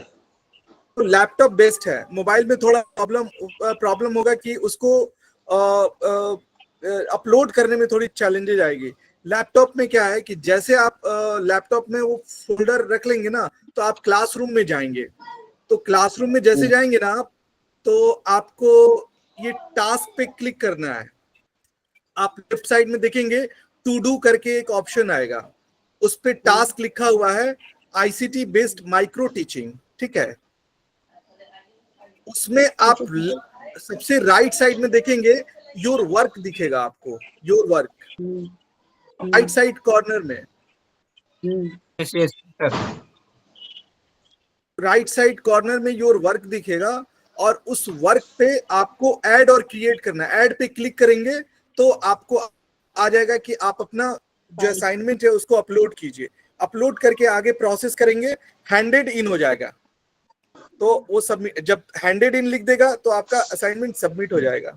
[SPEAKER 13] तो लैपटॉप बेस्ट है। मोबाइल में थोड़ा प्रॉब्लम होगा कि उसको अपलोड करने में थोड़ी चैलेंजेज आएगी, लैपटॉप में क्या है कि जैसे आप लैपटॉप में वो फोल्डर रख लेंगे ना तो आप क्लासरूम में जाएंगे, तो क्लासरूम में जैसे जाएंगे ना आप, तो आपको ये टास्क पे क्लिक करना है। आप लेफ्ट साइड में देखेंगे टू डू करके एक ऑप्शन आएगा, उस पे टास्क लिखा हुआ है आईसीटी बेस्ड माइक्रो टीचिंग, ठीक है। उसमें आप सबसे राइट साइड में देखेंगे योर वर्क दिखेगा आपको, your work right side corner में, राइट साइड कॉर्नर में योर वर्क दिखेगा और उस वर्क पे आपको ऐड और क्रिएट करना है। ऐड पे क्लिक करेंगे तो आपको आ जाएगा कि आप अपना जो असाइनमेंट है उसको अपलोड कीजिए। अपलोड करके आगे प्रोसेस करेंगे, हैंडेड इन हो जाएगा, तो वो सबमिट, जब हैंडेड इन लिख देगा तो आपका असाइनमेंट सबमिट हो जाएगा।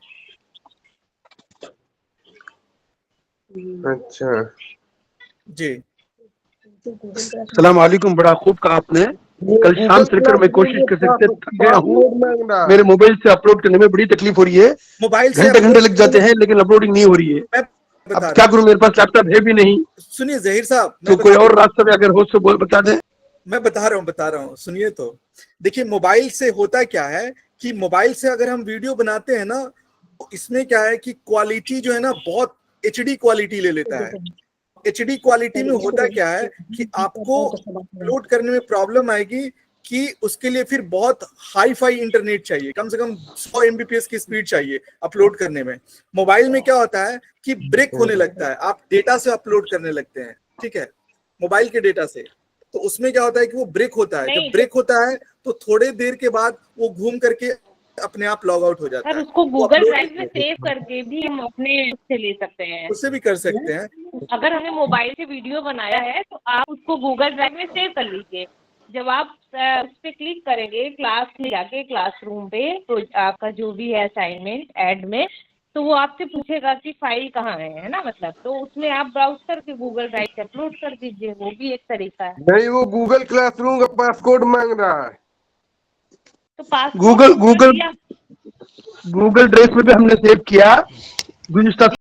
[SPEAKER 11] अच्छा
[SPEAKER 13] जी,
[SPEAKER 14] सलाम वालेकुम, बड़ा खूब कहा आपने। कल शाम से लेकर मैं कोशिश कर सकते थक गया हूँ, मेरे मोबाइल से अपलोड करने में बड़ी तकलीफ हो रही है,
[SPEAKER 13] मोबाइल से
[SPEAKER 14] घंटे घंटे लग जाते हैं लेकिन अपलोडिंग नहीं हो रही है। अब क्या करूं, मेरे पास लैपटॉप है भी नहीं।
[SPEAKER 13] सुनिए जहीर साहब,
[SPEAKER 14] तो कोई और रास्ता भी अगर हो तो बता दें।
[SPEAKER 13] मैं बता रहा हूँ, सुनिए। तो देखिए मोबाइल से होता क्या है कि मोबाइल से अगर हम वीडियो बनाते हैं ना, तो इसमें क्या है कि क्वालिटी जो है ना बहुत एचडी क्वालिटी ले लेता है। एचडी क्वालिटी में होता क्या है कि आपको अपलोड करने में प्रॉब्लम आएगी कि उसके लिए फिर बहुत हाई फाई इंटरनेट चाहिए, कम से कम 100 MBPS की स्पीड चाहिए अपलोड करने में। मोबाइल में क्या होता है कि ब्रेक होने लगता है, आप डेटा से अपलोड करने लगते हैं, ठीक है, मोबाइल के डेटा से, तो उसमें क्या होता है कि वो ब्रेक होता है। जब ब्रेक होता है तो थोड़े देर के बाद वो घूम करके अपने आप लॉग आउट हो जाता है।
[SPEAKER 3] उसको गूगल ड्राइव में सेव करके भी हम अपने से ले सकते हैं,
[SPEAKER 13] उससे भी कर सकते हैं।
[SPEAKER 3] अगर हमने मोबाइल से वीडियो बनाया है तो आप उसको गूगल ड्राइव में सेव कर लीजिए। जब आप उस पर क्लिक करेंगे क्लास में जाके क्लासरूम पे, तो आपका जो भी है असाइनमेंट ऐड में, तो वो आपसे पूछेगा कि फाइल कहाँ है ना, मतलब तो उसमें आप ब्राउज करके गूगल ड्राइव से अपलोड कर दीजिए, वो भी एक तरीका है।
[SPEAKER 11] नहीं, वो गूगल क्लासरूम का पासकोड मांग रहा है।
[SPEAKER 3] तो पासवर्ड
[SPEAKER 14] गूगल ड्राइव में भी हमने सेव किया गुज़िश्ता